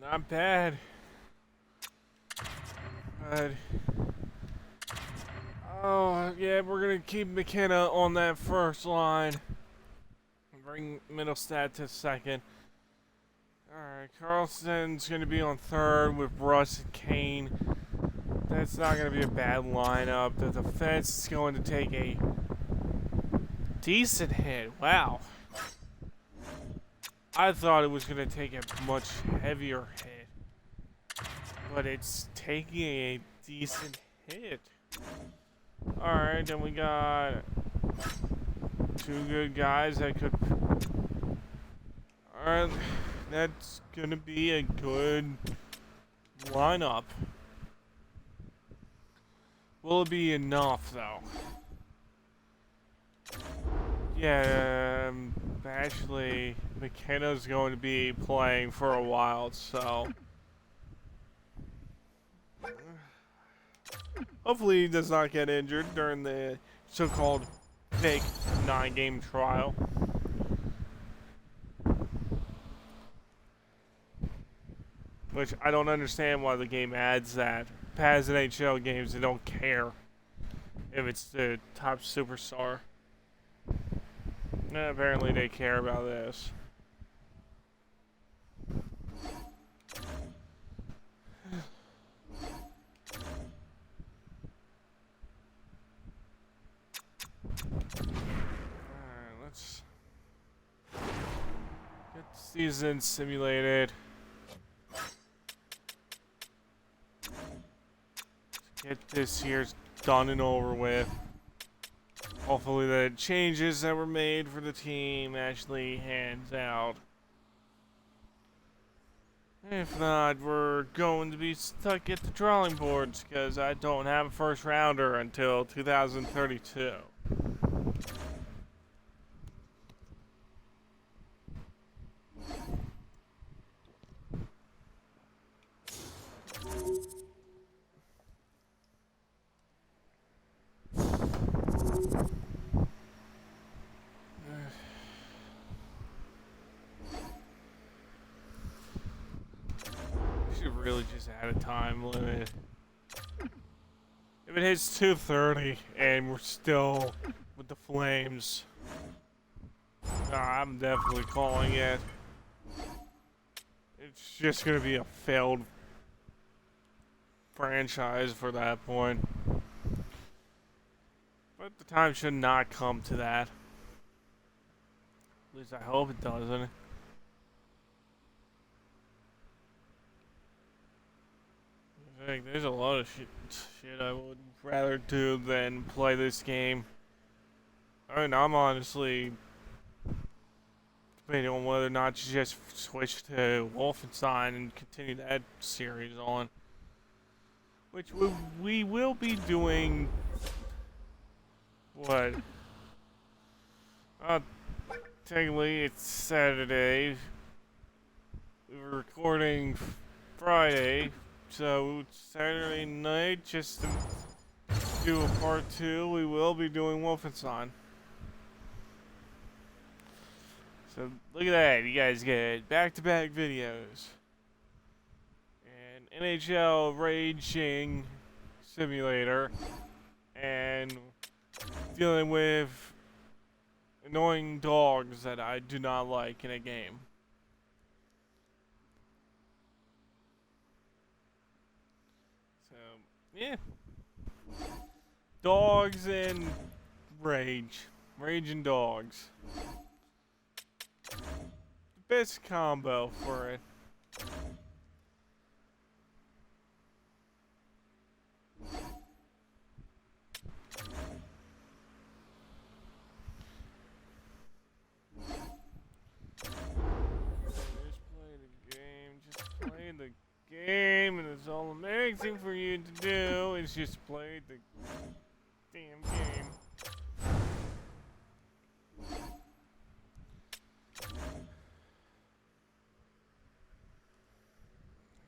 Not bad. But oh yeah, we're gonna keep McKenna on that first line. Bring Middlestat to second. Alright, Carlson's going to be on third with Russ and Kane. That's not going to be a bad lineup. The defense is going to take a decent hit. Wow. I thought it was going to take a much heavier hit. But it's taking a decent hit. Alright, then we got 2 good guys that could... Alright. That's gonna be a good lineup. Will it be enough, though? Yeah, actually, McKenna's going to be playing for a while, so... Hopefully he does not get injured during the so-called fake 9-game trial. Which I don't understand why the game adds that. Past NHL games, they don't care if it's the top superstar. Apparently they care about this. Alright, let's get the season simulated. Get this year done and over with. Hopefully the changes that were made for the team actually hands out. If not, we're going to be stuck at the drawing boards because I don't have a first rounder until 2032. Should really just add a time limit. If it hits 2:30 and we're still with the Flames, I'm definitely calling it. It's just gonna be a failed franchise for that point. But the time should not come to that. At least I hope it doesn't. There's a lot of shit I would rather do than play this game. I mean, I'm honestly debating on whether or not to just switch to Wolfenstein and continue that series on. Which we will be doing. What? Technically, it's Saturday. We're recording Friday. So, Saturday night, just to do a part 2, we will be doing Wolfenstein. So, look at that. You guys get back-to-back videos. And NHL Raging Simulator. And dealing with annoying dogs that I do not like in a game. Yeah. Dogs and rage. Rage and dogs. The best combo for it. Just play the game. Just play the game, and it's all amazing for you to do is just play the damn game.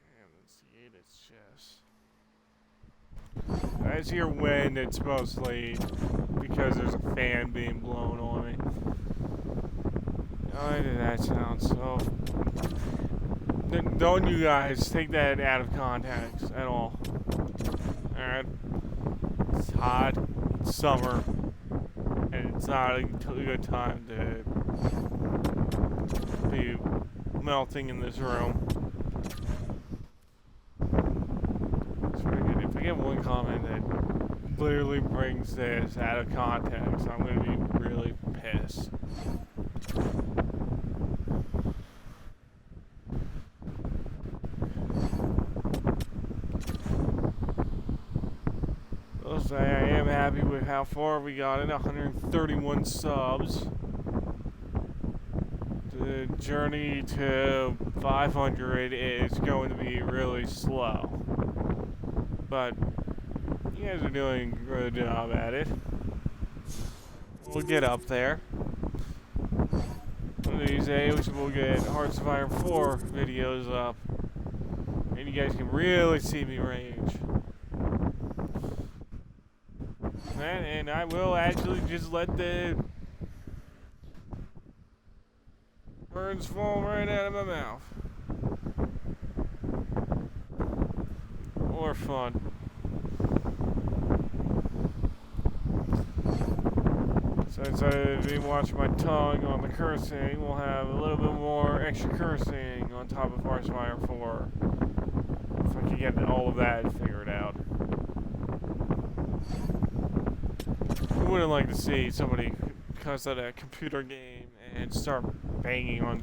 Damn, let's see its chest. As hear wind, it's mostly because there's a fan being blown on me. Why did that sound so... Don't you guys take that out of context at all. Alright? It's hot, it's summer, and it's not a good time to be melting in this room. If I get one comment that literally brings this out of context, I'm going to be really pissed. I am happy with how far we got in, 131 subs. The journey to 500 is going to be really slow. But you guys are doing a good job at it. We'll get up there. One of these days we'll get Hearts of Iron 4 videos up. And you guys can really see me rage. And I will actually just let the words fall right out of my mouth. Or fun. Since I didn't watch my tongue on the cursing, we'll have a little bit more extra cursing on top of Hearts of Iron 4. If I can get all of that figured out. I wouldn't like to see somebody cuss at a computer game and start banging on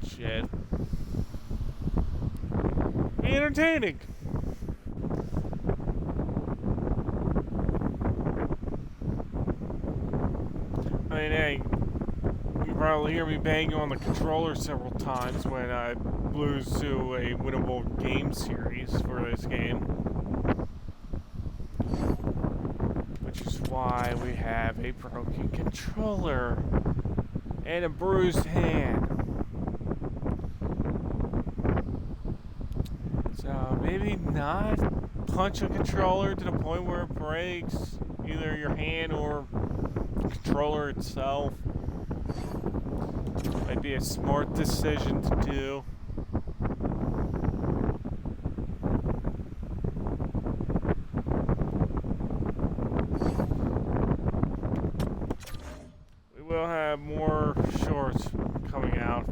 shit. Be entertaining. I mean, hey, you probably hear me banging on the controller several times when I lose to a winnable game series for this game. Which is why we have a broken controller and a bruised hand. So maybe not punch a controller to the point where it breaks either your hand or the controller itself. Might be a smart decision to do. We will have more shorts coming out.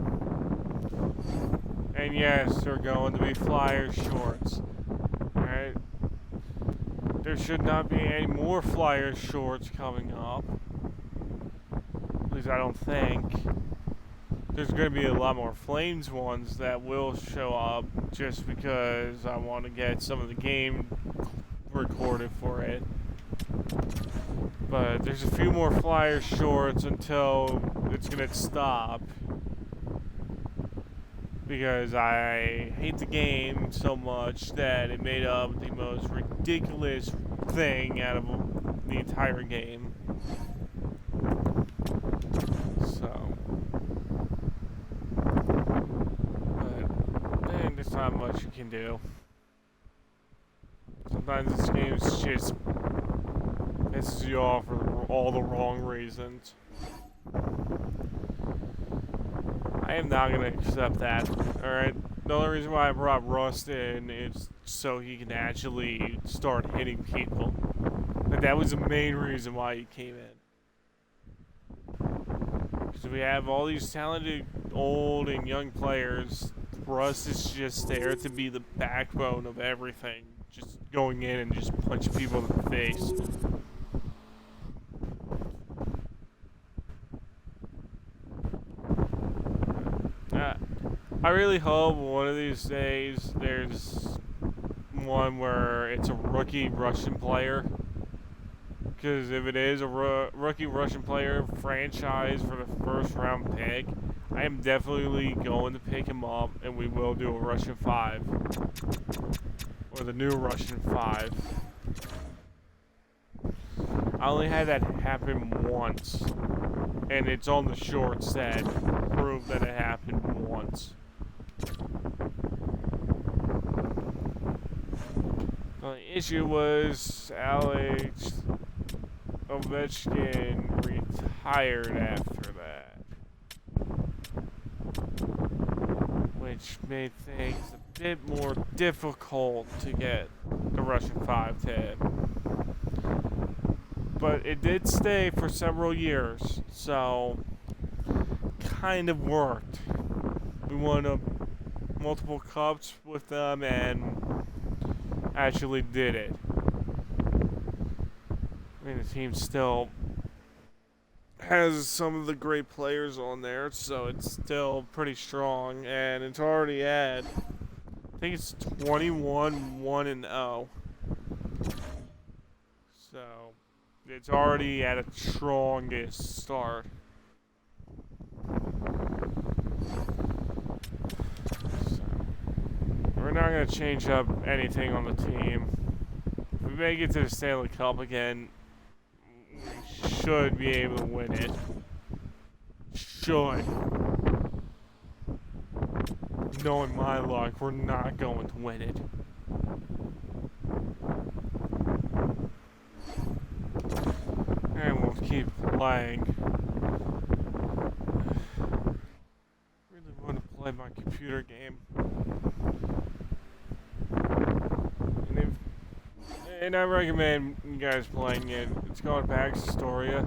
And yes, they're going to be Flyers shorts. Alright? There should not be any more Flyers shorts coming up. At least I don't think. There's going to be a lot more Flames ones that will show up just because I want to get some of the game recorded for it. But there's a few more Flyers shorts until it's going to stop. Because I hate the game so much that it made up the most ridiculous thing out of the entire game. So, but then there's not much you can do. Sometimes this game just pisses you off for all the wrong reasons. I am not going to accept that, alright? The only reason why I brought Rust in is so he can actually start hitting people. But that was the main reason why he came in. Because we have all these talented old and young players. Rust is just there to be the backbone of everything. Just going in and just punching people in the face. I really hope one of these days there's one where it's a rookie Russian player. Because if it is a rookie Russian player franchise for the first round pick, I am definitely going to pick him up and we will do a Russian 5. Or the new Russian 5. I only had that happen once. And it's on the shorts that prove that it happened once. The issue was Alex Ovechkin retired after that, which made things a bit more difficult to get the Russian 5 to. But it did stay for several years, so kind of worked. We won multiple cups with them and actually did it. I mean, the team still has some of the great players on there, so it's still pretty strong, and it's already at, I think it's 21-1-0. So it's already at a strongest start. So, we're not going to change up anything on the team. If we make it to the Stanley Cup again, we should be able to win it. Should. Knowing my luck, we're not going to win it. And we'll keep playing. Really want to play my computer game. And I recommend you guys playing it. It's called Pax Historia.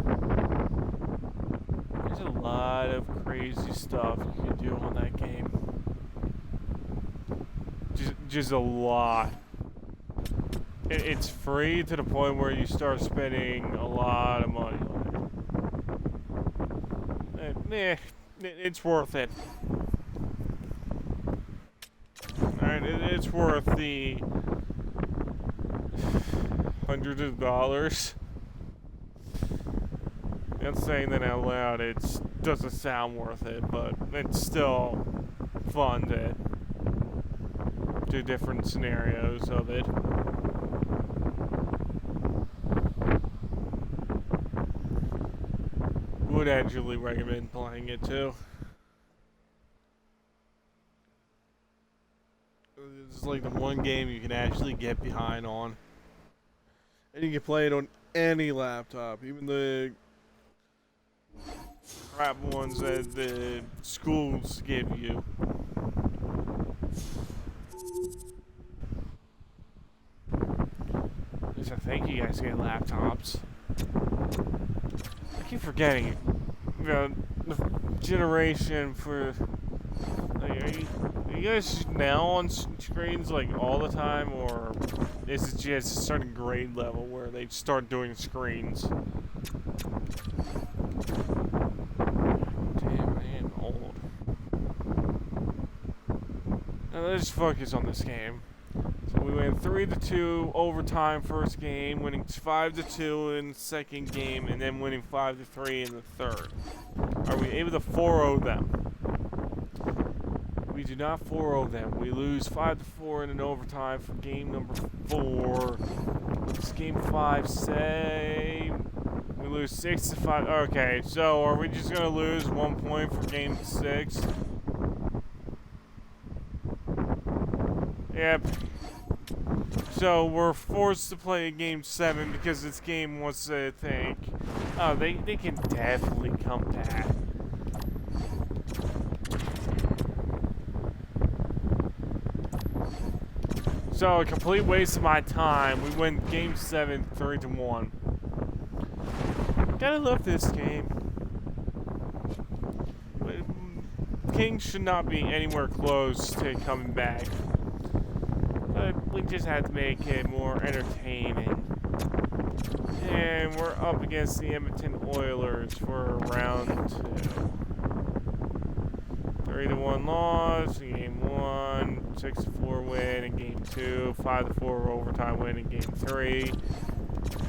There's a lot of crazy stuff you can do on that game. Just a lot. It's free to the point where you start spending a lot of money on it. It's worth it. Alright, it's worth the hundreds of dollars. And saying that out loud, it doesn't sound worth it, but it's still fun to do different scenarios of it. Would actually recommend playing it too. It's like the one game you can actually get behind on. And you can play it on any laptop, even the crap ones that the schools give you. At least I think you guys get laptops. I keep forgetting the generation for. Like, are you guys now on screens like all the time, or is it just a certain grade level where they start doing screens? Damn, I am old. Now let's focus on this game. So we went 3-2 overtime first game, winning 5-2 in the second game, and then winning 5-3 in the third. Are we able to 4-0 them? We do not 4-0 them. We lose 5-4 in an overtime for game number 4. What's game 5 say? We lose 6-5. Okay, so are we just gonna lose 1 point for game 6? Yep. So we're forced to play game 7 because this game wants to think, oh, they can definitely come back. So a complete waste of my time. We win game 7, 3-1. Gotta love this game. Kings should not be anywhere close to coming back. But we just have to make it more entertaining. And we're up against the Edmonton Oilers for round 2. 3-1 loss in game 1, 6-4 win in game 2, 5-4 overtime win in game 3,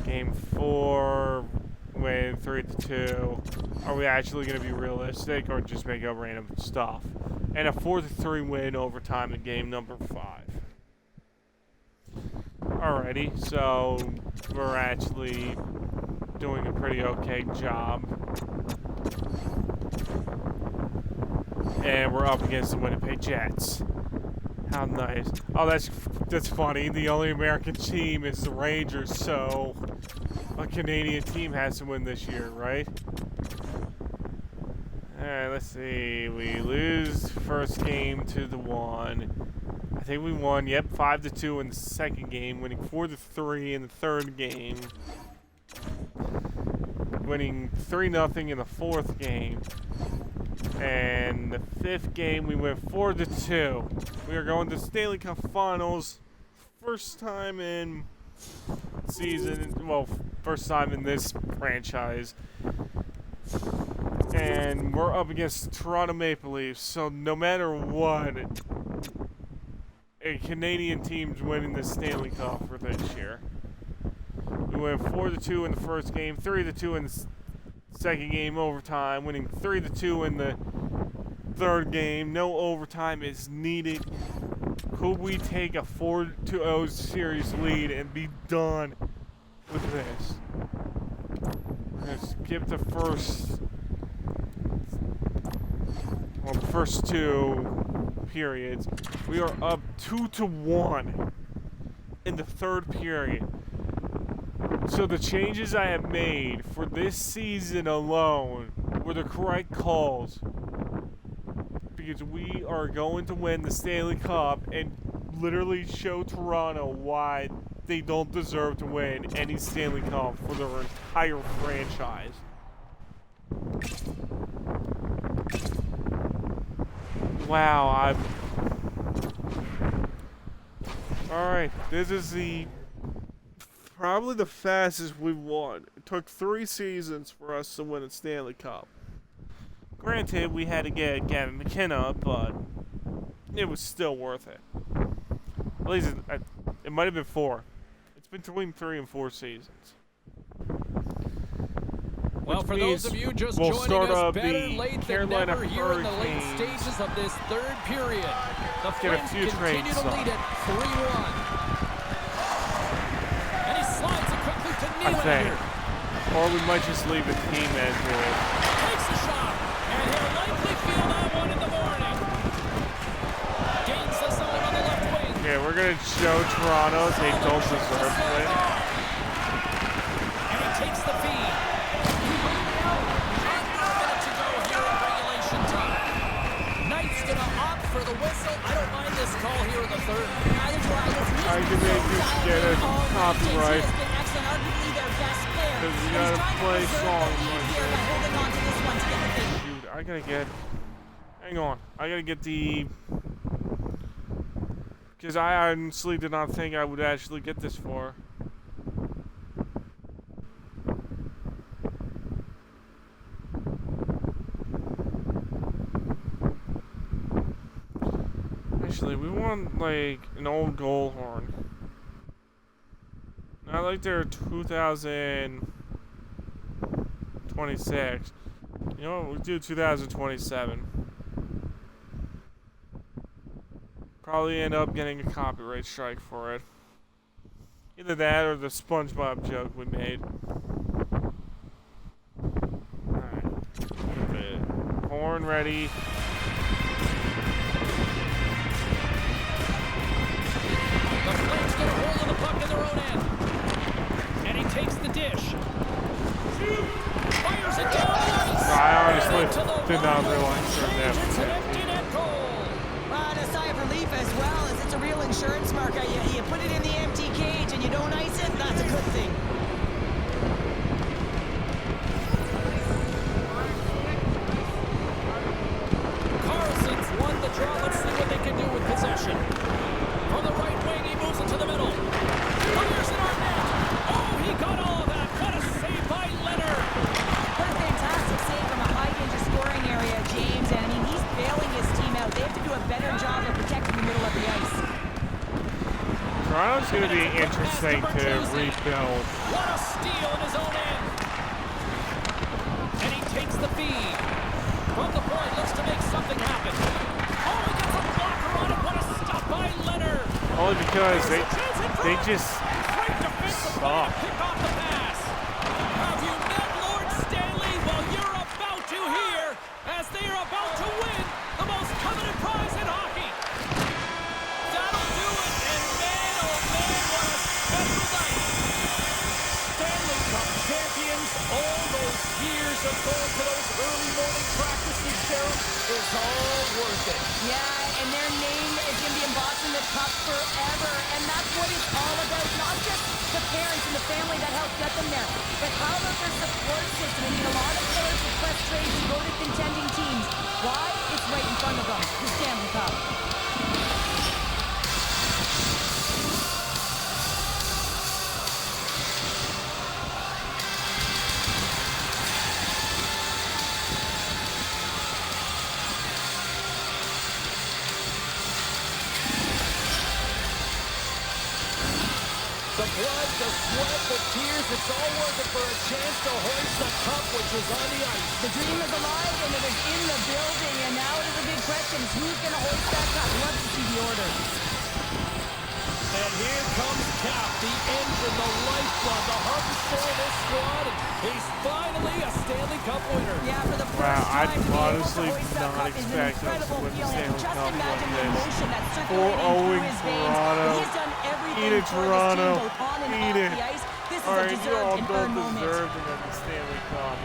game 4 win 3-2. Are we actually going to be realistic or just make up random stuff? And a 4-3 win overtime in game number 5. Alrighty, so we're actually doing a pretty okay job. And we're up against the Winnipeg Jets. How nice. Oh, that's funny. The only American team is the Rangers, so a Canadian team has to win this year, right? Alright, let's see. We lose first game 2-1. I think we won, yep, 5-2 in the second game, winning 4-3 in the third game. Winning 3-0 in the fourth game. And the fifth game, we went 4-2. We are going to Stanley Cup Finals. First time in season, well, first time in this franchise. And we're up against Toronto Maple Leafs. So no matter what, a Canadian team's winning the Stanley Cup for this year. We went 4-2 in the first game, 3-2 in the second game overtime, winning 3-2 in the third game. No overtime is needed. Could we take a 4-0 series lead and be done with this? We're gonna skip the first two periods. We are up 2-1 in the third period. So the changes I have made for this season alone were the correct calls, because we are going to win the Stanley Cup and literally show Toronto why they don't deserve to win any Stanley Cup for their entire franchise. Wow, Alright, this is probably the fastest we've won. It took 3 seasons for us to win a Stanley Cup. Granted, we had to get Gavin McKenna, but it was still worth it. At least it might have been 4. It's been between 3 and 4 seasons. Well, for those of you just we'll joining start us, up better the late than Carolina never here in the late Hurricanes. stages of this third period. The Get a Flames few continue trades to lead on. at 3-1. And he slides it quickly to I think. Nylander. Or we might just leave the team as is. Takes a shot, and he'll likely feel that one in the morning. Gains the zone on the left wing. Okay, we're going to show Toronto they don't deserve to win. And he takes the feed. Under a minute to go here in regulation time. Knight's going to opt for the whistle. I don't mind this call here in the third. Neither do I. Listen, I can make this get a copyright. He has been excellent, arguably their best player. Because we And gotta he's trying to play preserve the songs lead like here by this. holding on to this one to get the thing. Dude, I gotta get. Hang on. I gotta get the. Because I honestly did not think I would actually get this far. Actually, we want like an old goal horn. Not like their 2026. You know what? We'll do 2027. Probably end up getting a copyright strike for it. Either that or the SpongeBob joke we made. Alright. Horn ready. The Flames get a hold of the puck in their own end. And he takes the dish. Fires it down the ice. I honestly did not realize there It's an that. empty net goal. Well, and a sigh of relief as well, as it's a real insurance marker. You put it in the empty cage and you don't ice it, that's a good thing. Carlson's won the draw. Let's see what they can do with possession. From the right wing, he moves it to the middle. Fires it on net. Oh, he got all of that. What a save by Leonard. What a fantastic save from a high-danger scoring area, James. And, I mean, he's bailing his team out. They have to do a better job of protecting the middle of the ice. Toronto's going to be interesting to rebuild. What a steal in his own end. And he takes the feed. From the point, looks to make something happen. Oh, he gets a blocker on it. What a stop by Leonard. Only because they just Great defensive play to suck. pick off the pass. Have you met Lord Stanley? Well, you're about to hear as they are about to win the most coveted prize in hockey. That'll do it, and man, oh man, what a special night. Stanley Cup champions, all those years of going to those early morning practices, Sheriff, is all worth it. Yeah, and their name is going to be embossed in the cup forever. And that's what it's all about. Not just the parents and the family that helped get them there, but how about their support system? I mean, a lot of players request trades to go to contending teams. Why? It's right in front of them, the Stanley Cup. The blood, the sweat, the tears, it's all worth it for a chance to hoist the cup, which is on the ice. The dream is alive and it is in the building. And now it is a big question. Who's going to hoist that cup? Love to see the order. And here comes Cap, the engine, the lifeblood, the heart and soul of this squad. And he's finally a Stanley Cup winner. Yeah, for the first Wow, time I'd to be able to honestly hoist that not cup is an expect us to incredible win the feeling. Stanley Just Cup imagine like the this. emotion that's circulating 4-0 through his veins. Toronto. He's done everything Eat it, for Toronto. this team, both on and Eat off it. the ice. This is All a right, you all deserved and don't earned moment. deserve to get the Stanley Cup.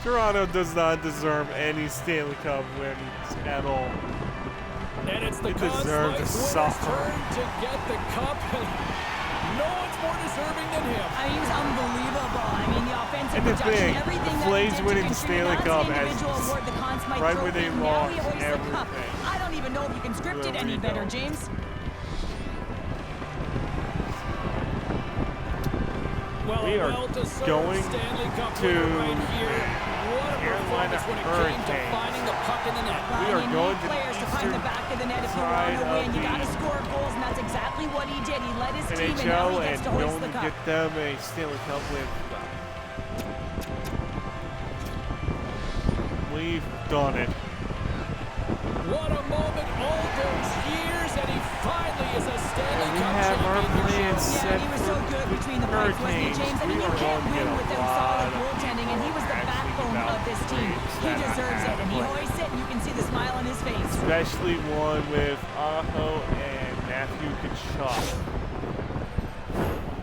Toronto does not deserve any Stanley Cup wins at all. And it's the They deserve to Conn Smythe's suffer. turn to get the cup. No one's more deserving than him. I mean, he was unbelievable. I mean, the offensive And the production, thing, everything the that he Flames did to winning the contribute. Stanley That's Cup an as individual award, the Conn Smythe right where Trophy. they Now lost he hoists the cup. everything. I don't even know if you can script it any Really better, don't. James. Well, We are well-deserved going Stanley Cup to winner right here. What a Carolina performance when it came to Hurricanes. finding the puck in the net. We Well, are you going need to the players to find the eastern back of the net if you side want to of win. You the- got to score goals, and that's exactly what he did. He led his this team, and now NHL he gets and to hoist don't the cup. get them a Stanley Cup win. We've done it. What a moment all those years, and he finally is a Stanley We Cup have our champion. plans Yeah, set he was so for good the between the pipes, wasn't he, Hurricanes. James? I mean, We you are can't going to get win a with them lot solid of goaltending, and he was the people backbone asking of this about team. trades He that I deserves it, have and he planned. hoists it, and you can see the smile on his face. Especially one with Aho and Matthew Kachuk.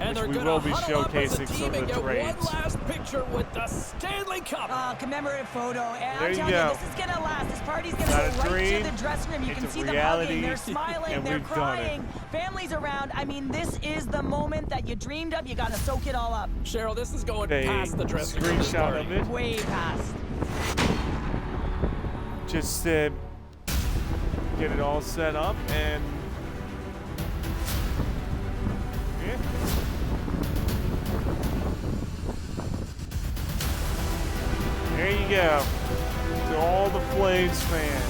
And they're we going will to be huddle up as a showcasing team some of and the get trades. one last picture with the Stanley Cup. Commemorative photo. And There I'm you telling go. you, this is going to last. This party's going to Not go a right dream, to the dressing room. You it's can a see them reality, hugging, they're smiling, and they're we've done it. crying. Families around. I mean, this is the moment that you dreamed of. You got to soak it all up. Cheryl, this is going A past the dressing room. screenshot of it. Way past. Just get it all set up and yeah. There you go. To all the Flames fans.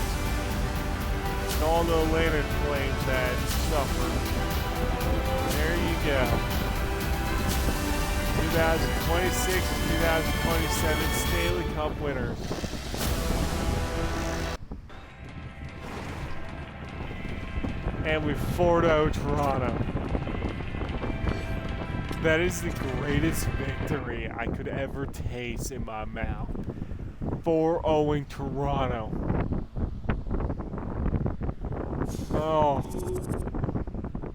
And all the Atlanta Flames that suffered. There you go. 2026 and 2027 Stanley Cup winners. And we 4-0 Toronto. That is the greatest victory I could ever taste in my mouth. 4-0 Toronto. Oh.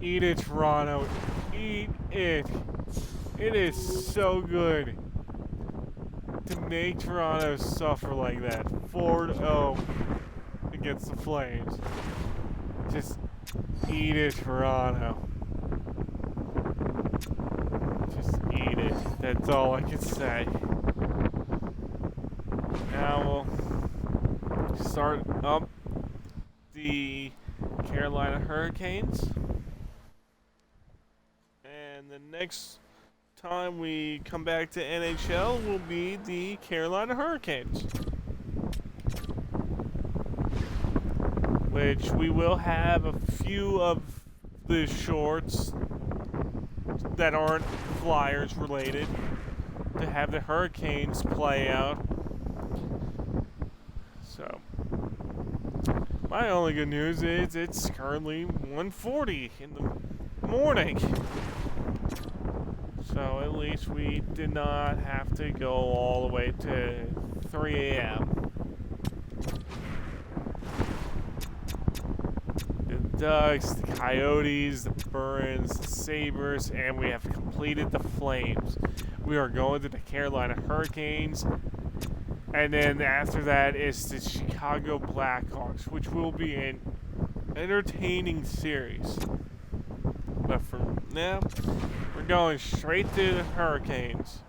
Eat it, Toronto. Eat it. It is so good to make Toronto suffer like that. 4-0 against the Flames. Just eat it, Toronto. Just eat it. That's all I can say. Now we'll start up the Carolina Hurricanes. And the next time we come back to NHL will be the Carolina Hurricanes. Which we will have a few of the shorts that aren't Flyers related to have the Hurricanes play out. So, my only good news is it's currently 1:40 in the morning. So at least we did not have to go all the way to 3 a.m. Ducks, the Coyotes, the Bruins, the Sabres, and we have completed the Flames. We are going to the Carolina Hurricanes, and then after that is the Chicago Blackhawks, which will be an entertaining series. But for now, we're going straight to the Hurricanes,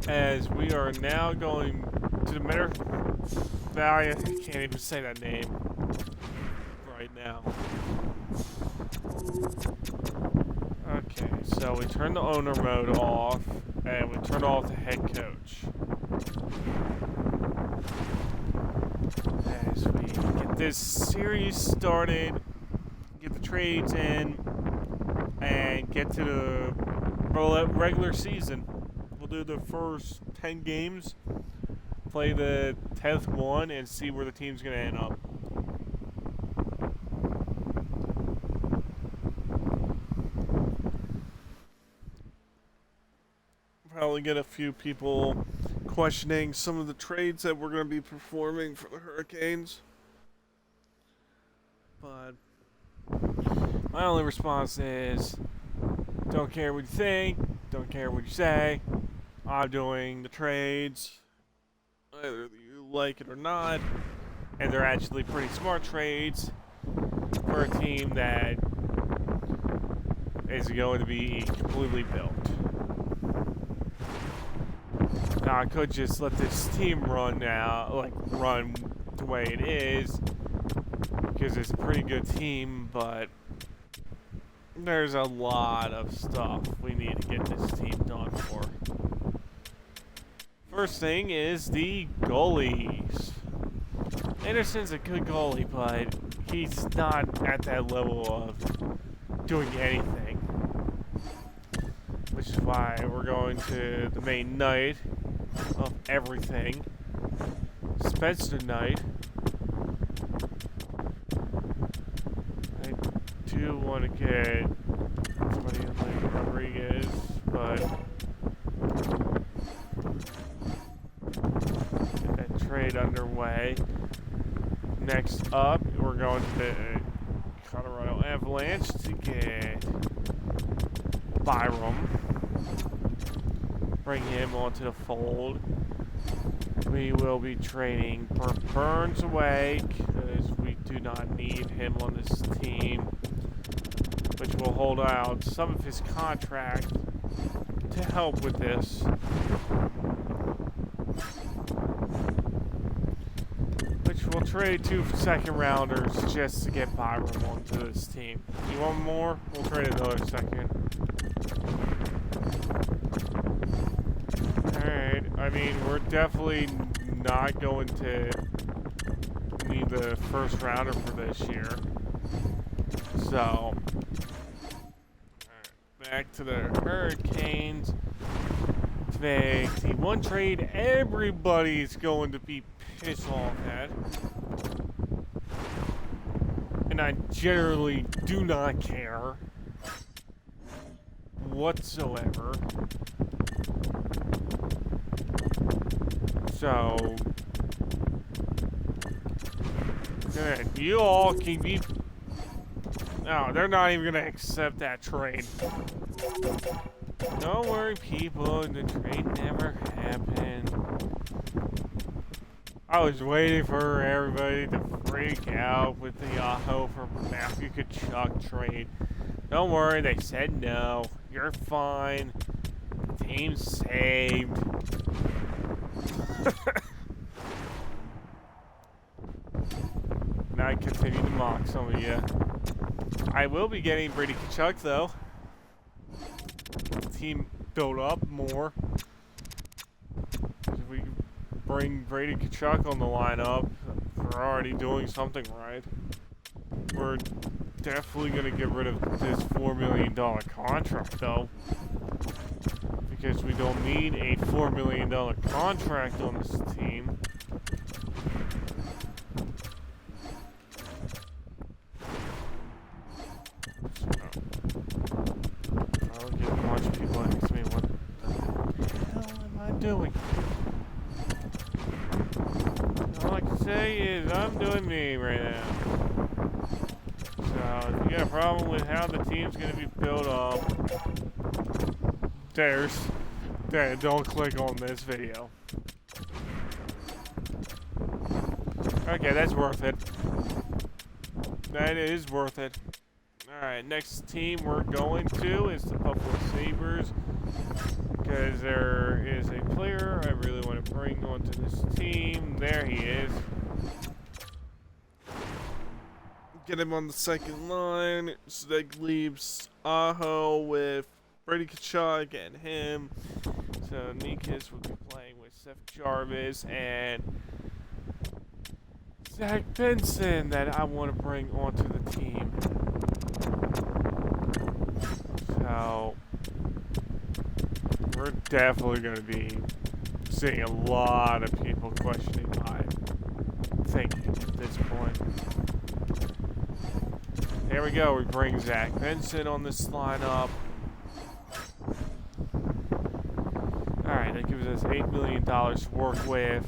as we are now going to the I can't even say that name right now. Okay, so we turn the owner mode off, and we turn off the head coach. As we get this series started, get the trades in, and get to the regular season. We'll do the first 10 games, play the 10th one, and see where the team's going to end up. Probably get a few people questioning some of the trades that we're going to be performing for the Hurricanes. But my only response is, don't care what you think, don't care what you say. I'm doing the trades, whether you like it or not, and they're actually pretty smart trades for a team that is going to be completely built. Now, I could just let this team run now, run the way it is, because it's a pretty good team, but there's a lot of stuff we need to get this team done for. First thing is the goalies. Anderson's a good goalie, but he's not at that level of doing anything. Which is why we're going to the main night of everything. Spencer night. I do want to get somebody like Rodriguez, but get that trade underway. Next up, we're going to the Colorado Avalanche to get Byram. Bring him onto the fold. We will be trading Burns away because we do not need him on this team, which will hold out some of his contract to help with this. Which we'll trade 2 second rounders just to get Byram onto this team. You want more? We'll trade another second. Alright, I mean, we're definitely not going to need the first rounder for this year. So, back to the Hurricanes. To make the one trade everybody's going to be pissed off at. And I generally do not care whatsoever. So, good. You all can be. No, they're not even gonna accept that trade. Don't worry, people. The trade never happened. I was waiting for everybody to freak out with the Aho for Matthew Tkachuk trade. Don't worry, they said no. You're fine. The team's saved. And I continue to mock some of you. I will be getting Brady Tkachuk though. The team built up more. If we bring Brady Tkachuk on the lineup, we're already doing something right. We're definitely going to get rid of this $4 million contract though. Because we don't need a $4 million contract on this team. I'll get a bunch of people asking me what the hell am I doing? All I can say is I'm doing me right now. So if you got a problem with how the team's going to be built up, don't click on this video. Okay, that's worth it. That is worth it. Alright, next team we're going to is the Buffalo Sabres. Because there is a player I really want to bring onto this team. There he is. Get him on the second line. So that leaves Aho with Brady Tkachuk and him. So Nikas will be playing with Seth Jarvis and Zach Benson that I want to bring onto the team. So we're definitely going to be seeing a lot of people questioning my thinking at this point. There we go. We bring Zach Benson on this lineup. Alright, that gives us $8 million to work with.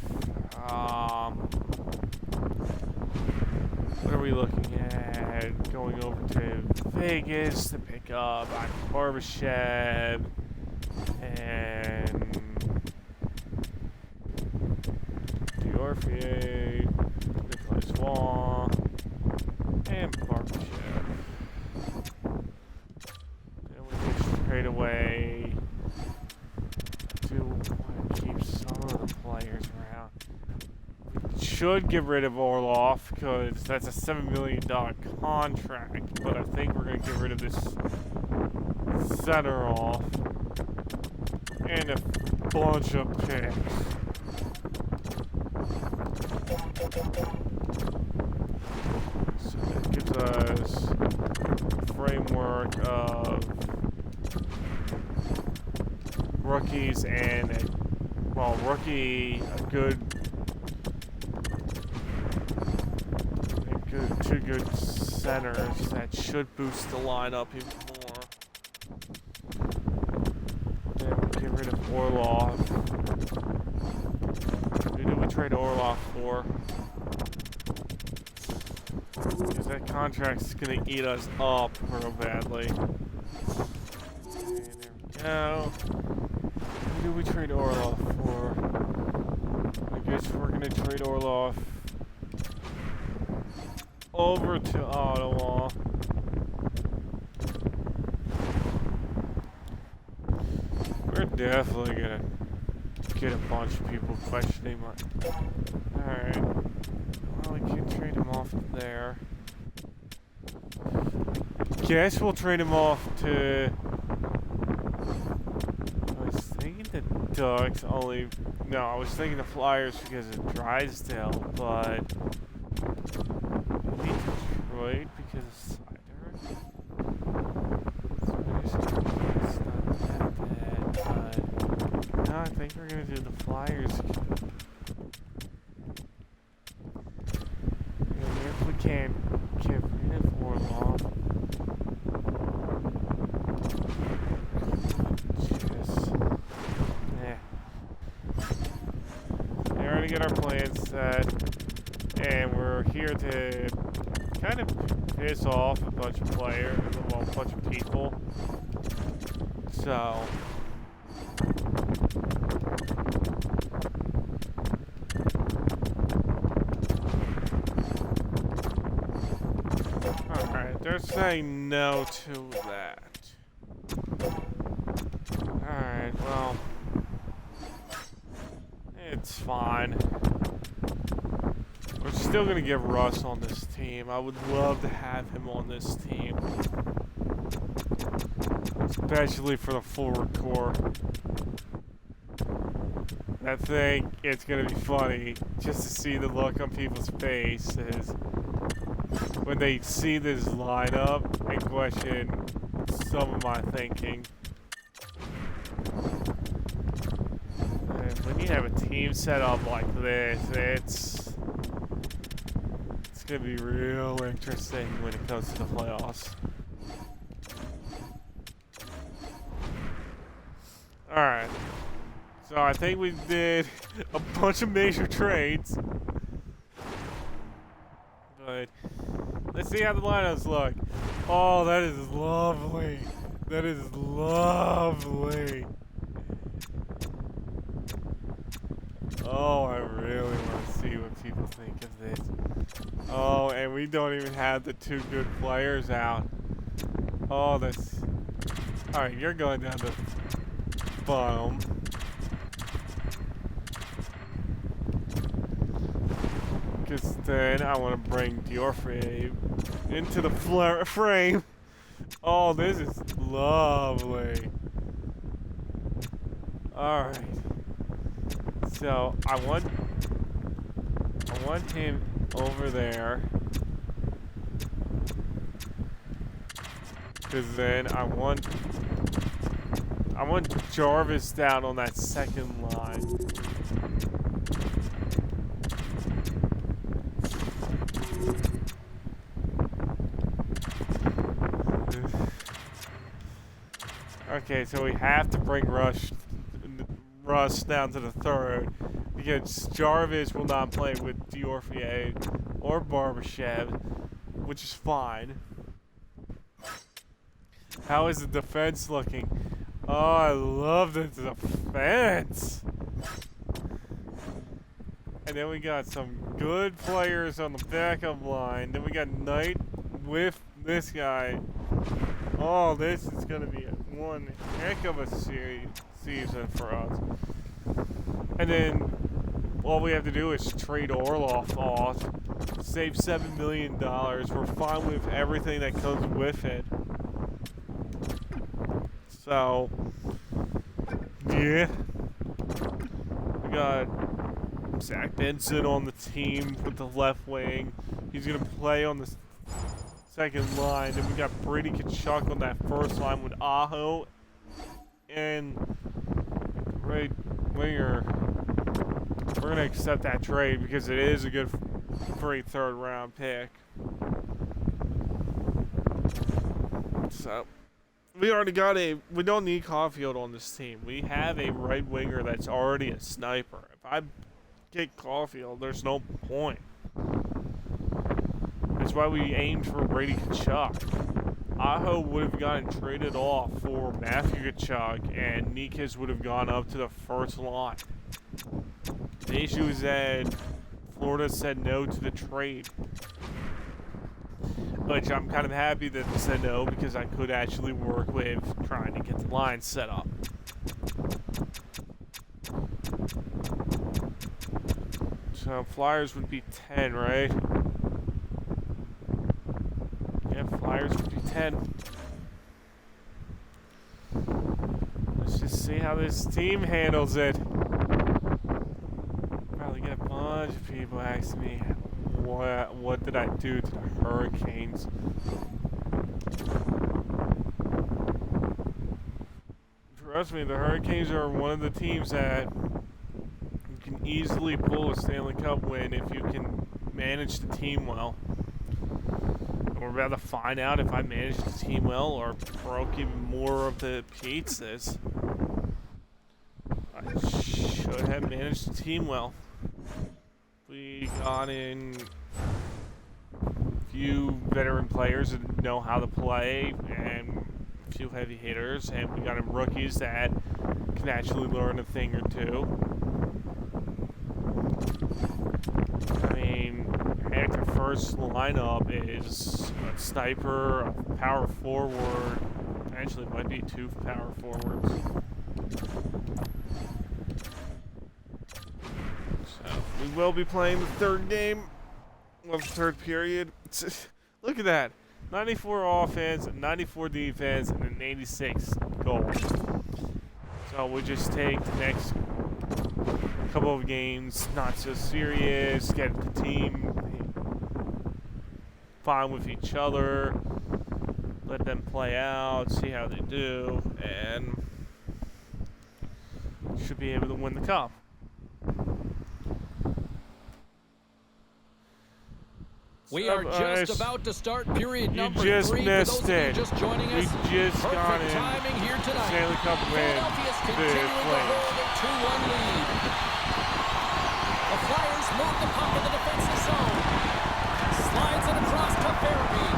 What are we looking at? Going over to Vegas to pick up Barbashev and Diorfier, Nicholas Waugh, and Barbashev. And we just trade away to keep some of the players around. We should get rid of Orlov because that's a $7 million contract, but I think we're going to get rid of this center off and a bunch of picks. So that gives us framework of rookies and two good centers that should boost the lineup even more. Then we get rid of Orlov. Who did we trade Orlov for? Because that contract's gonna eat us up real badly. And there we go. Who do we trade Orlov for? I guess we're gonna trade Orlov over to Ottawa. We're definitely gonna get a bunch of people questioning my... Alright. Well, we can trade him off there. Guess we'll trade him off to... I was thinking the Ducks only... No, I was thinking the Flyers because of Drysdale, but... Maybe Detroit because of Cider? It's not that bad, but... No, I think we're gonna do the Flyers. If we can't get rid of Orlov. We already got our plans set, and we're here to kind of piss off a bunch of players, well, a bunch of people. So, alright, they're saying no to that. Alright, well, it's fine. We're still gonna get Russ on this team. I would love to have him on this team. Especially for the forward core. I think it's gonna be funny just to see the look on people's faces when they see this lineup and question some of my thinking. And when you have a team set up like this, it's gonna be real interesting when it comes to the playoffs. Alright. So I think we did a bunch of major trades. But let's see how the lineups look. Oh, that is lovely. That is lovely. Oh, I really want to see what people think of this. Oh, and we don't even have the two good players out. Oh, that's... Alright, you're going down the bottom. Because then I want to bring Diorfrey into the frame. Oh, this is lovely. Alright. So, I want him over there. Because then I want Jarvis down on that second line. Okay, so we have to bring Russ down to the third because Jarvis will not play with Diorfier or Barbashev, which is fine. How is the defense looking? Oh, I love the defense. And then we got some good players on the backup line. Then we got Knight with this guy. Oh, this is going to be one heck of a season for us. And then all we have to do is trade Orlov off, save $7 million. We're fine with everything that comes with it. So, yeah. We got Zach Benson on the team with the left wing. He's going to play on the second line. Then we got Brady Tkachuk on that first line with Aho and right winger. We're gonna accept that trade because it is a good free third round pick. So we already got we don't need Caulfield on this team. We have a right winger that's already a sniper. If I get Caulfield, there's no point. That's why we aimed for Brady Tkachuk. Aho would have gotten traded off for Matthew Tkachuk, and Nikas would have gone up to the first line. The issue is that Florida said no to the trade, which I'm kind of happy that they said no because I could actually work with trying to get the line set up. So Flyers would be 10, right? Yeah, Flyers would be 10. Let's just see how this team handles it. Probably get a bunch of people asking me, what did I do to the Hurricanes? Trust me, the Hurricanes are one of the teams that you can easily pull a Stanley Cup win if you can manage the team well. We're about to find out if I managed the team well or broke even more of the pizzas. I should have managed the team well. We got in a few veteran players that know how to play and a few heavy hitters, and we got in rookies that can actually learn a thing or two. I mean, heck, the first lineup is a sniper, a power forward, potentially might be 2 power forwards. We will be playing the third game of the third period. Look at that. 94 offense, 94 defense, and an 86 goal. So we just take the next couple of games not so serious, get the team fine with each other, let them play out, see how they do, and should be able to win the cup. We are just about to start period number 3. You just missed For those it. of you just joining us, We just got perfect in timing here tonight. Stanley Cup win. Philadelphia's continuing to hold a 2-1 lead. The Flyers move the puck in the defensive zone. Slides it across to Farabee.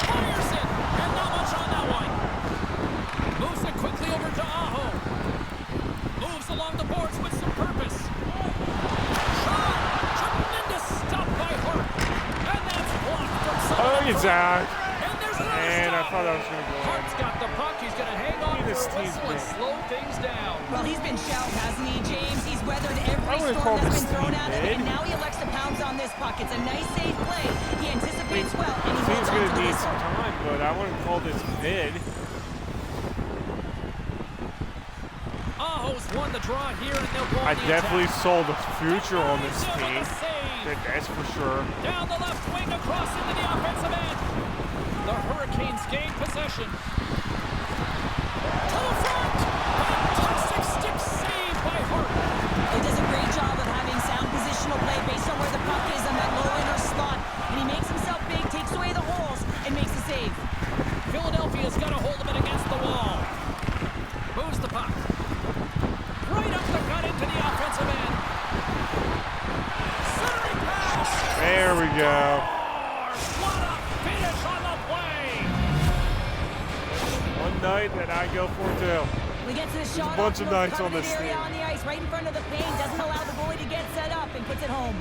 Fires it, and not much on that one. Moves it quickly over to Aho. Moves along the boards with some purpose. Shot! Tremendous stop by Hart. And that's blocked from someone. Oh, Zach. And there's another And I stop. thought I was going to go in. Hart's got the puck. He's going to hang on for a whistle and slow things down. Well, he's been shelled, hasn't he, James? He's weathered I every would've storm called that's this been thrown at him, mid. and now he elects to pounce on this puck. It's a nice, safe play. He anticipates well, and he He's holds on going to to the need whistle. some time, but I wouldn't call this mid. Aho's won the draw here, and they'll go on I the definitely attack. sold the future on this Able team. to save. That's for sure. Down the left wing, across into the offensive end. The Hurricanes gain possession. To the front. Fantastic stick save by Hart. He does a great job of having sound positional play based on where the puck is on that low inner slot. And he makes himself big, takes away the holes, and makes a save. Philadelphia's got a hold of it against the wall. Moves the puck. Right up the gut into the offensive end. Centering pass. There we go. What a finish on the play. One night that I go for too. We get to the shot. a bunch of off the nights on coveted this area team. on the ice, right in front of the paint. Doesn't allow the goalie to get set up and puts it home.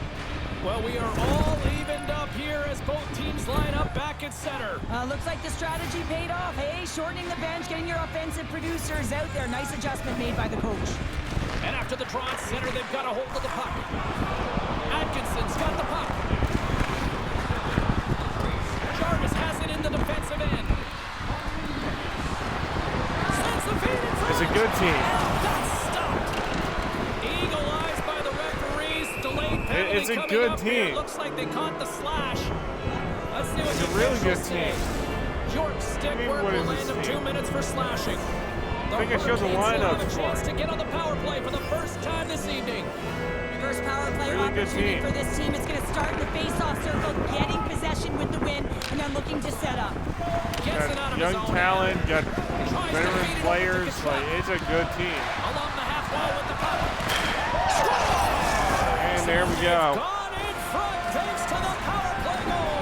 Well, we are all evened up here as both teams line up back at center. Looks like the strategy paid off. Hey, shortening the bench, getting your offensive producers out there. Nice adjustment made by the coach. And after the draw at center, they've got a hold of the puck. Atkinson's got the puck. Jarvis has it in the defensive end. Sends the feed in front. It's a good team. That's stopped. Eagle eyes by the referees. Delayed penalty It's a coming good up here. team. Looks like they caught the slash. A Let's see what It's the a really officials good say. team. York's stick I mean, work what will is land this him 2 team? minutes for slashing. The I think I showed the Hurricanes will have lineups a chance for to it. get on the power play for the first time this evening. First power play Really good opportunity team. for this team. It's going to start in the face-off circle, getting possession with the win, and then looking to set up. Gets it out Got of young his own talent, end. got Tries to veteran feed it over to players. Kachuk. Like, it's a good team. Along the half wall with the puck. And there we It's go. gone in front thanks to the power play goal.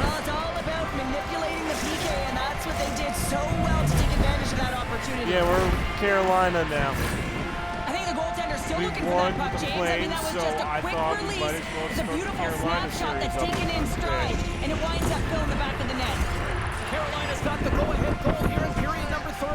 Well, it's all about manipulating the PK, and that's what they did so well to take advantage of that opportunity. Yeah, we're Carolina now. I think the goaltender's still We looking for won that puck, the James. I mean, that was Flames, just so a I quick thought we release. might as well It's a start the beautiful Carolina snapshot series that's up taken in instead. stride, and it winds up filling the back of the net. Carolina's got the go-ahead goal here in period number 3.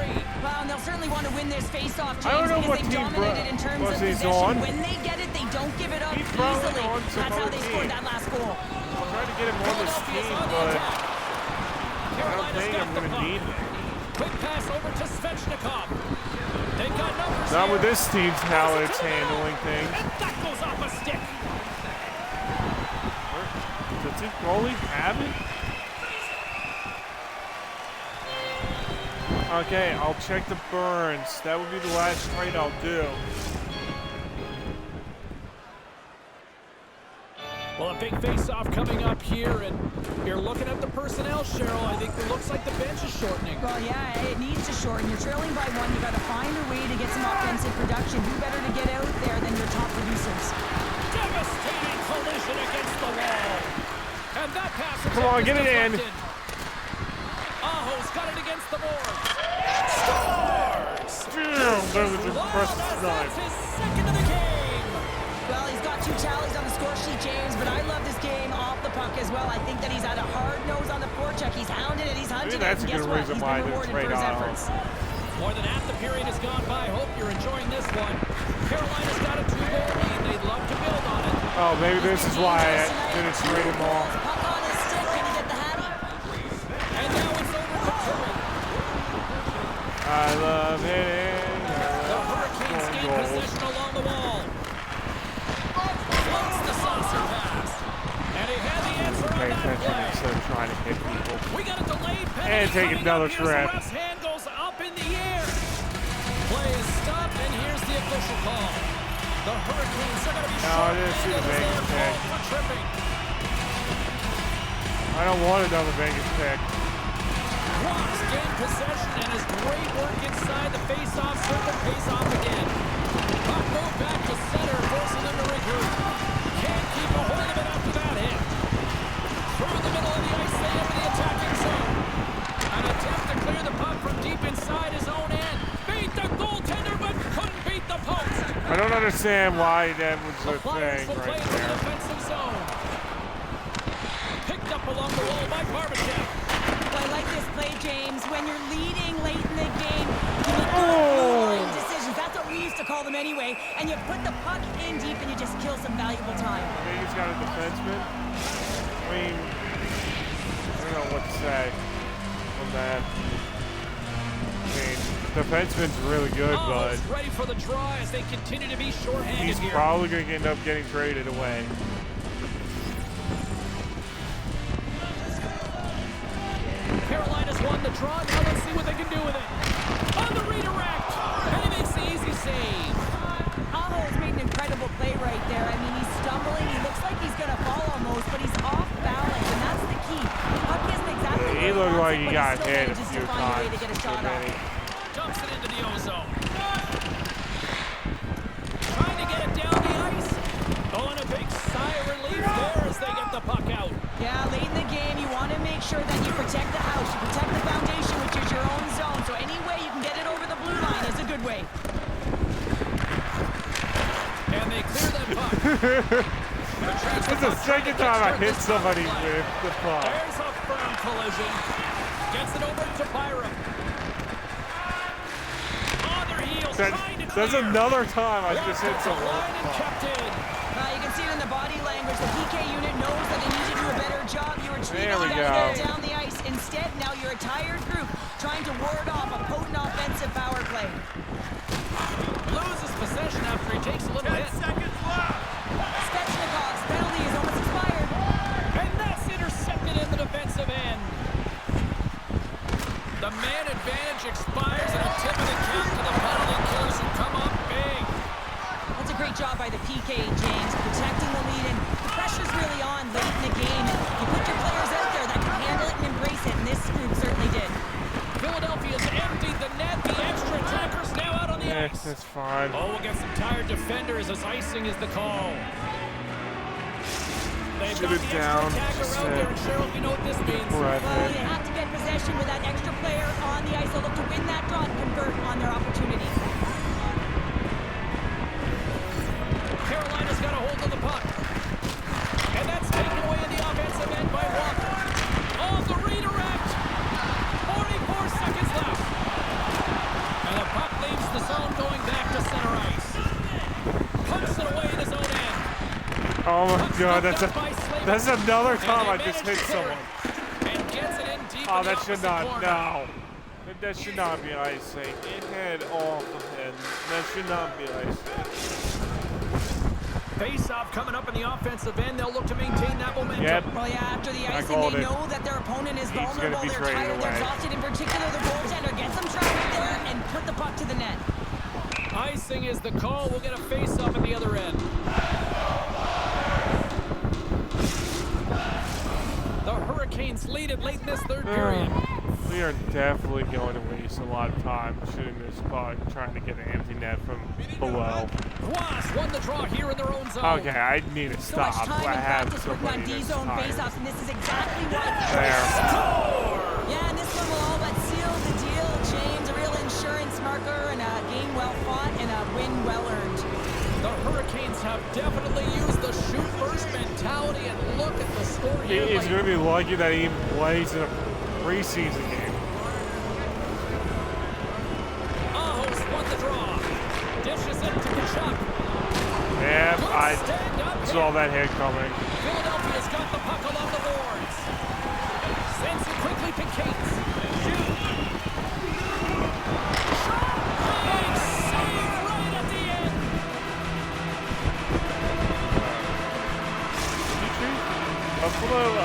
Well, and they'll certainly want to win this face-off, James, I don't know because what they've team dominated in terms was of he possession. on. When they get it, they don't give it up He's probably easily. on some That's how other they team. scored that last goal. I'll try to get him on this Philadelphia's team, on the but attack. I don't Carolina's think got I'm the going to puck. need it. Quick pass over to Svechnikov. They've got numbers Not here. with this team's how Passes it's to the middle. handling things. And that goes off a stick. Does the goalie have it? Okay, I'll check the Burns. That would be the last trade I'll do. Well, a big face-off coming up here, and you're looking at the personnel, Cheryl. I think it looks like the bench is shortening. Well, yeah, it needs to shorten. You're trailing by 1. You got to find a way to get some offensive production. Who better to get out there than your top producers? Devastating collision against the wall. And that pass is Come on, get it in. Aho's got it against the board. Damn, that was Wow, impressive that's time. his second of the game. Well, he's got 2 tallies on the score sheet, James, but I love this game off the puck as well. I think that he's had a hard nose on the forecheck. He's hounded it, he's hunted it, that's and a guess good what? reason He's why been they rewarded trade for his Aho. efforts. More than half the period has gone by. Hope you're enjoying this one. Carolina's got a 2-goal lead. They'd love to build on it. Oh, maybe this is why I didn't trade him all. Puck on his stick, can he get the hattie? And now it's over to Curry. I love hitting. The Hurricanes gain goals. possession along the wall. Floats the saucer pass. And he had the answer on Pay that attention play. instead of trying to hit people. We got a delayed penalty And take coming another up. Here's trip. the ref's hand goes up in the air. Play is stopped, and here's the official call. The Hurricanes are going to be No, I didn't see the short-handed as Vegas they're pick. called for tripping. I don't want another Vegas pick. Ross gained possession, and his great work inside the face-off circle pays off again. Puck moved back to center, forcing them to regroup. Can't keep a hold of it after that hit. Through the middle of the ice, they enter the attacking zone. An attempt to clear the puck from deep inside his own end. Beat the goaltender, but couldn't beat the post. I don't understand why that was The a Flyers thing will play right it to the there. defensive zone. Picked up along the wall by Barbashev. Well, I like this play, James. When you're leading late in the game, you make good blue line decisions. That's what we used to call them anyway. And you put the puck in deep and you just kill some valuable time. Vegas got a defenseman. I mean, I don't know what to say on that. I mean, defenseman's really good, Oh, but it's ready for the draw as they continue to be shorthanded he's here. probably going to end up getting traded away. Carolina's won the draw. Now let's see what they can do with it. On the redirect. And he makes the easy save. Aho's made an incredible play right there. I mean, he's stumbling. He looks like he's going to fall almost, but he's off balance, and that's the key. Puck isn't exactly He where he looked wants like it, he but got he still hit a manages to few find a way times. to get a Too shot off. many. Dumps it into the ozone. Trying to get it down the ice. Oh, and a big sigh of relief there as they get the puck out. Yeah, late in the game, you want to make sure that you protect the house. You protect the foundation, which is your own zone. So any way you can get it over the blue line is a good way. And they clear that puck. It's the second time I hit somebody with the puck. There's a firm collision. Gets it over to Byram. On their heels, trying to That's clear. another time I just hit Gets a someone with line the and puck. kept in. You can see it in the body language. The PK unit knows that they need to do a better job. You were treating There we them go. down the ice. Instead, now you're a tired group trying to ward off a potent offensive power play. Loses possession after he takes a little hit. Svechnikov's penalty is almost expired. And that's intercepted in the defensive The man advantage expires and a tip of the cap to the penalty killers who come up big. That's a great job by the PK, James, protecting the lead, and the pressure's really on late in the game. You put your players out there that can handle it and embrace it, and this group certainly did. Philadelphia's emptied the net. The extra attacker's now out on the ice. That's fine. Oh, we'll get some tired defenders as icing is the call. They've got the extra attacker out there, and Cheryl, you know what this means. Right. Well, they have to get possession with that extra player on the ice. They'll look to win that draw and convert on their opportunity. Carolina's got a hold of the puck. And that's taken away in the offensive end by Walker. On the redirect. 44 seconds left. And the puck leaves the zone going back to center ice. Punts it away in his own end. Oh my God, that's another time I just hit someone. And gets it in deep. Oh, in the that should opposite not, corner. no. That should not be icing. It had off the head. That should not be icing. Face-off coming up in the offensive end. They'll look to maintain that momentum. Yep. Well, yeah, after the icing, called they it. know that their opponent is He's gonna vulnerable. be They're traded tired, they're away. exhausted. In particular, the goaltender gets some traffic there and put the puck to the net. Icing is the call. We'll get a face-off at the other end. The Hurricanes lead it late in this third period. We are definitely going to waste a lot of time shooting this puck, trying to get an empty net from below. Wasp won the draw here in their own zone. Okay, I need to So stop. much time I and have practice working on somebody that's D-zone tired. face-offs, and this is exactly why. There. Yeah, and this one will all but seal the deal, James. A real insurance marker and a game well fought and a win well earned. The Hurricanes have definitely used the shoot-first mentality, and look at the score here. He's going to be lucky that he even plays in a preseason game. Ahos won the draw. Dishes it to Kachuk. Yeah, Good I stand-up saw hit. that hit coming. Philadelphia's got the puck along the boards. Sends it quickly to Cates. Shoot. Big save right at the end. Buffalo,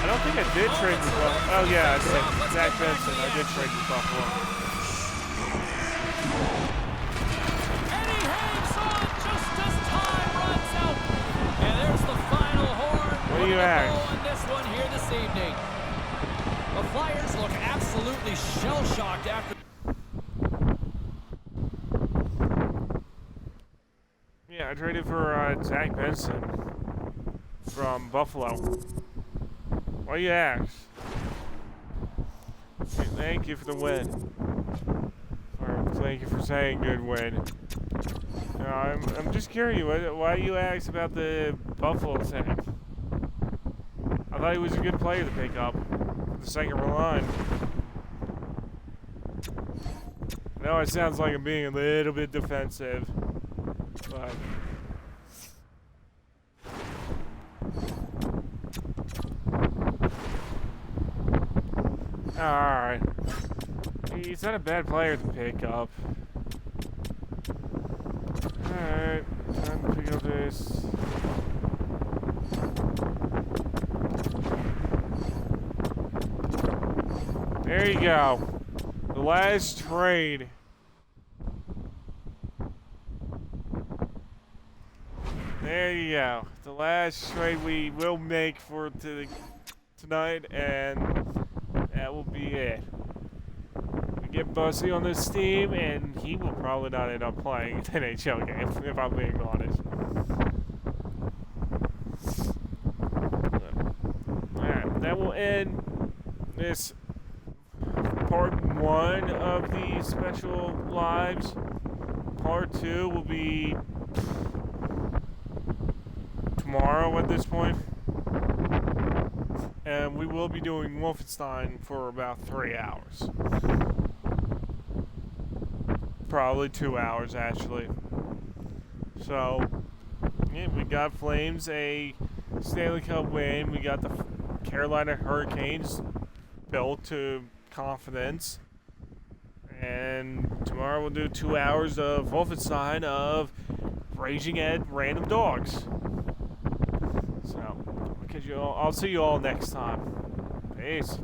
I don't think I did trade with Buffalo. Oh yeah, I did. Zach Benson, I did trade with Buffalo. And he hangs on just as time runs out. And there's the final horn. What do you ask? On this one here this evening. The Flyers look absolutely shell-shocked after. Yeah, I traded for Zach Benson from Buffalo. Why you ask? Thank you for the win. Or thank you for saying good win. No, I'm just curious. Why you asked about the Buffalo thing? I thought he was a good player to pick up for the second line. I know it sounds like I'm being a little bit defensive, but alright. He's not a bad player to pick up. Alright, time to pick up this. There you go. The last trade. There you go. The last trade we will make for tonight, and that will be it. We get Bussy on this team, and he will probably not end up playing an NHL game, if I'm being honest. Alright, that will end this part 1 of the special lives. Part 2 will be tomorrow at this point. And we will be doing Wolfenstein for about 3 hours. Probably 2 hours, actually. So, yeah, we got Flames a Stanley Cup win. We got the Carolina Hurricanes built to confidence. And tomorrow we'll do 2 hours of Wolfenstein of raging at random dogs. So, I'll see you all next time. Peace.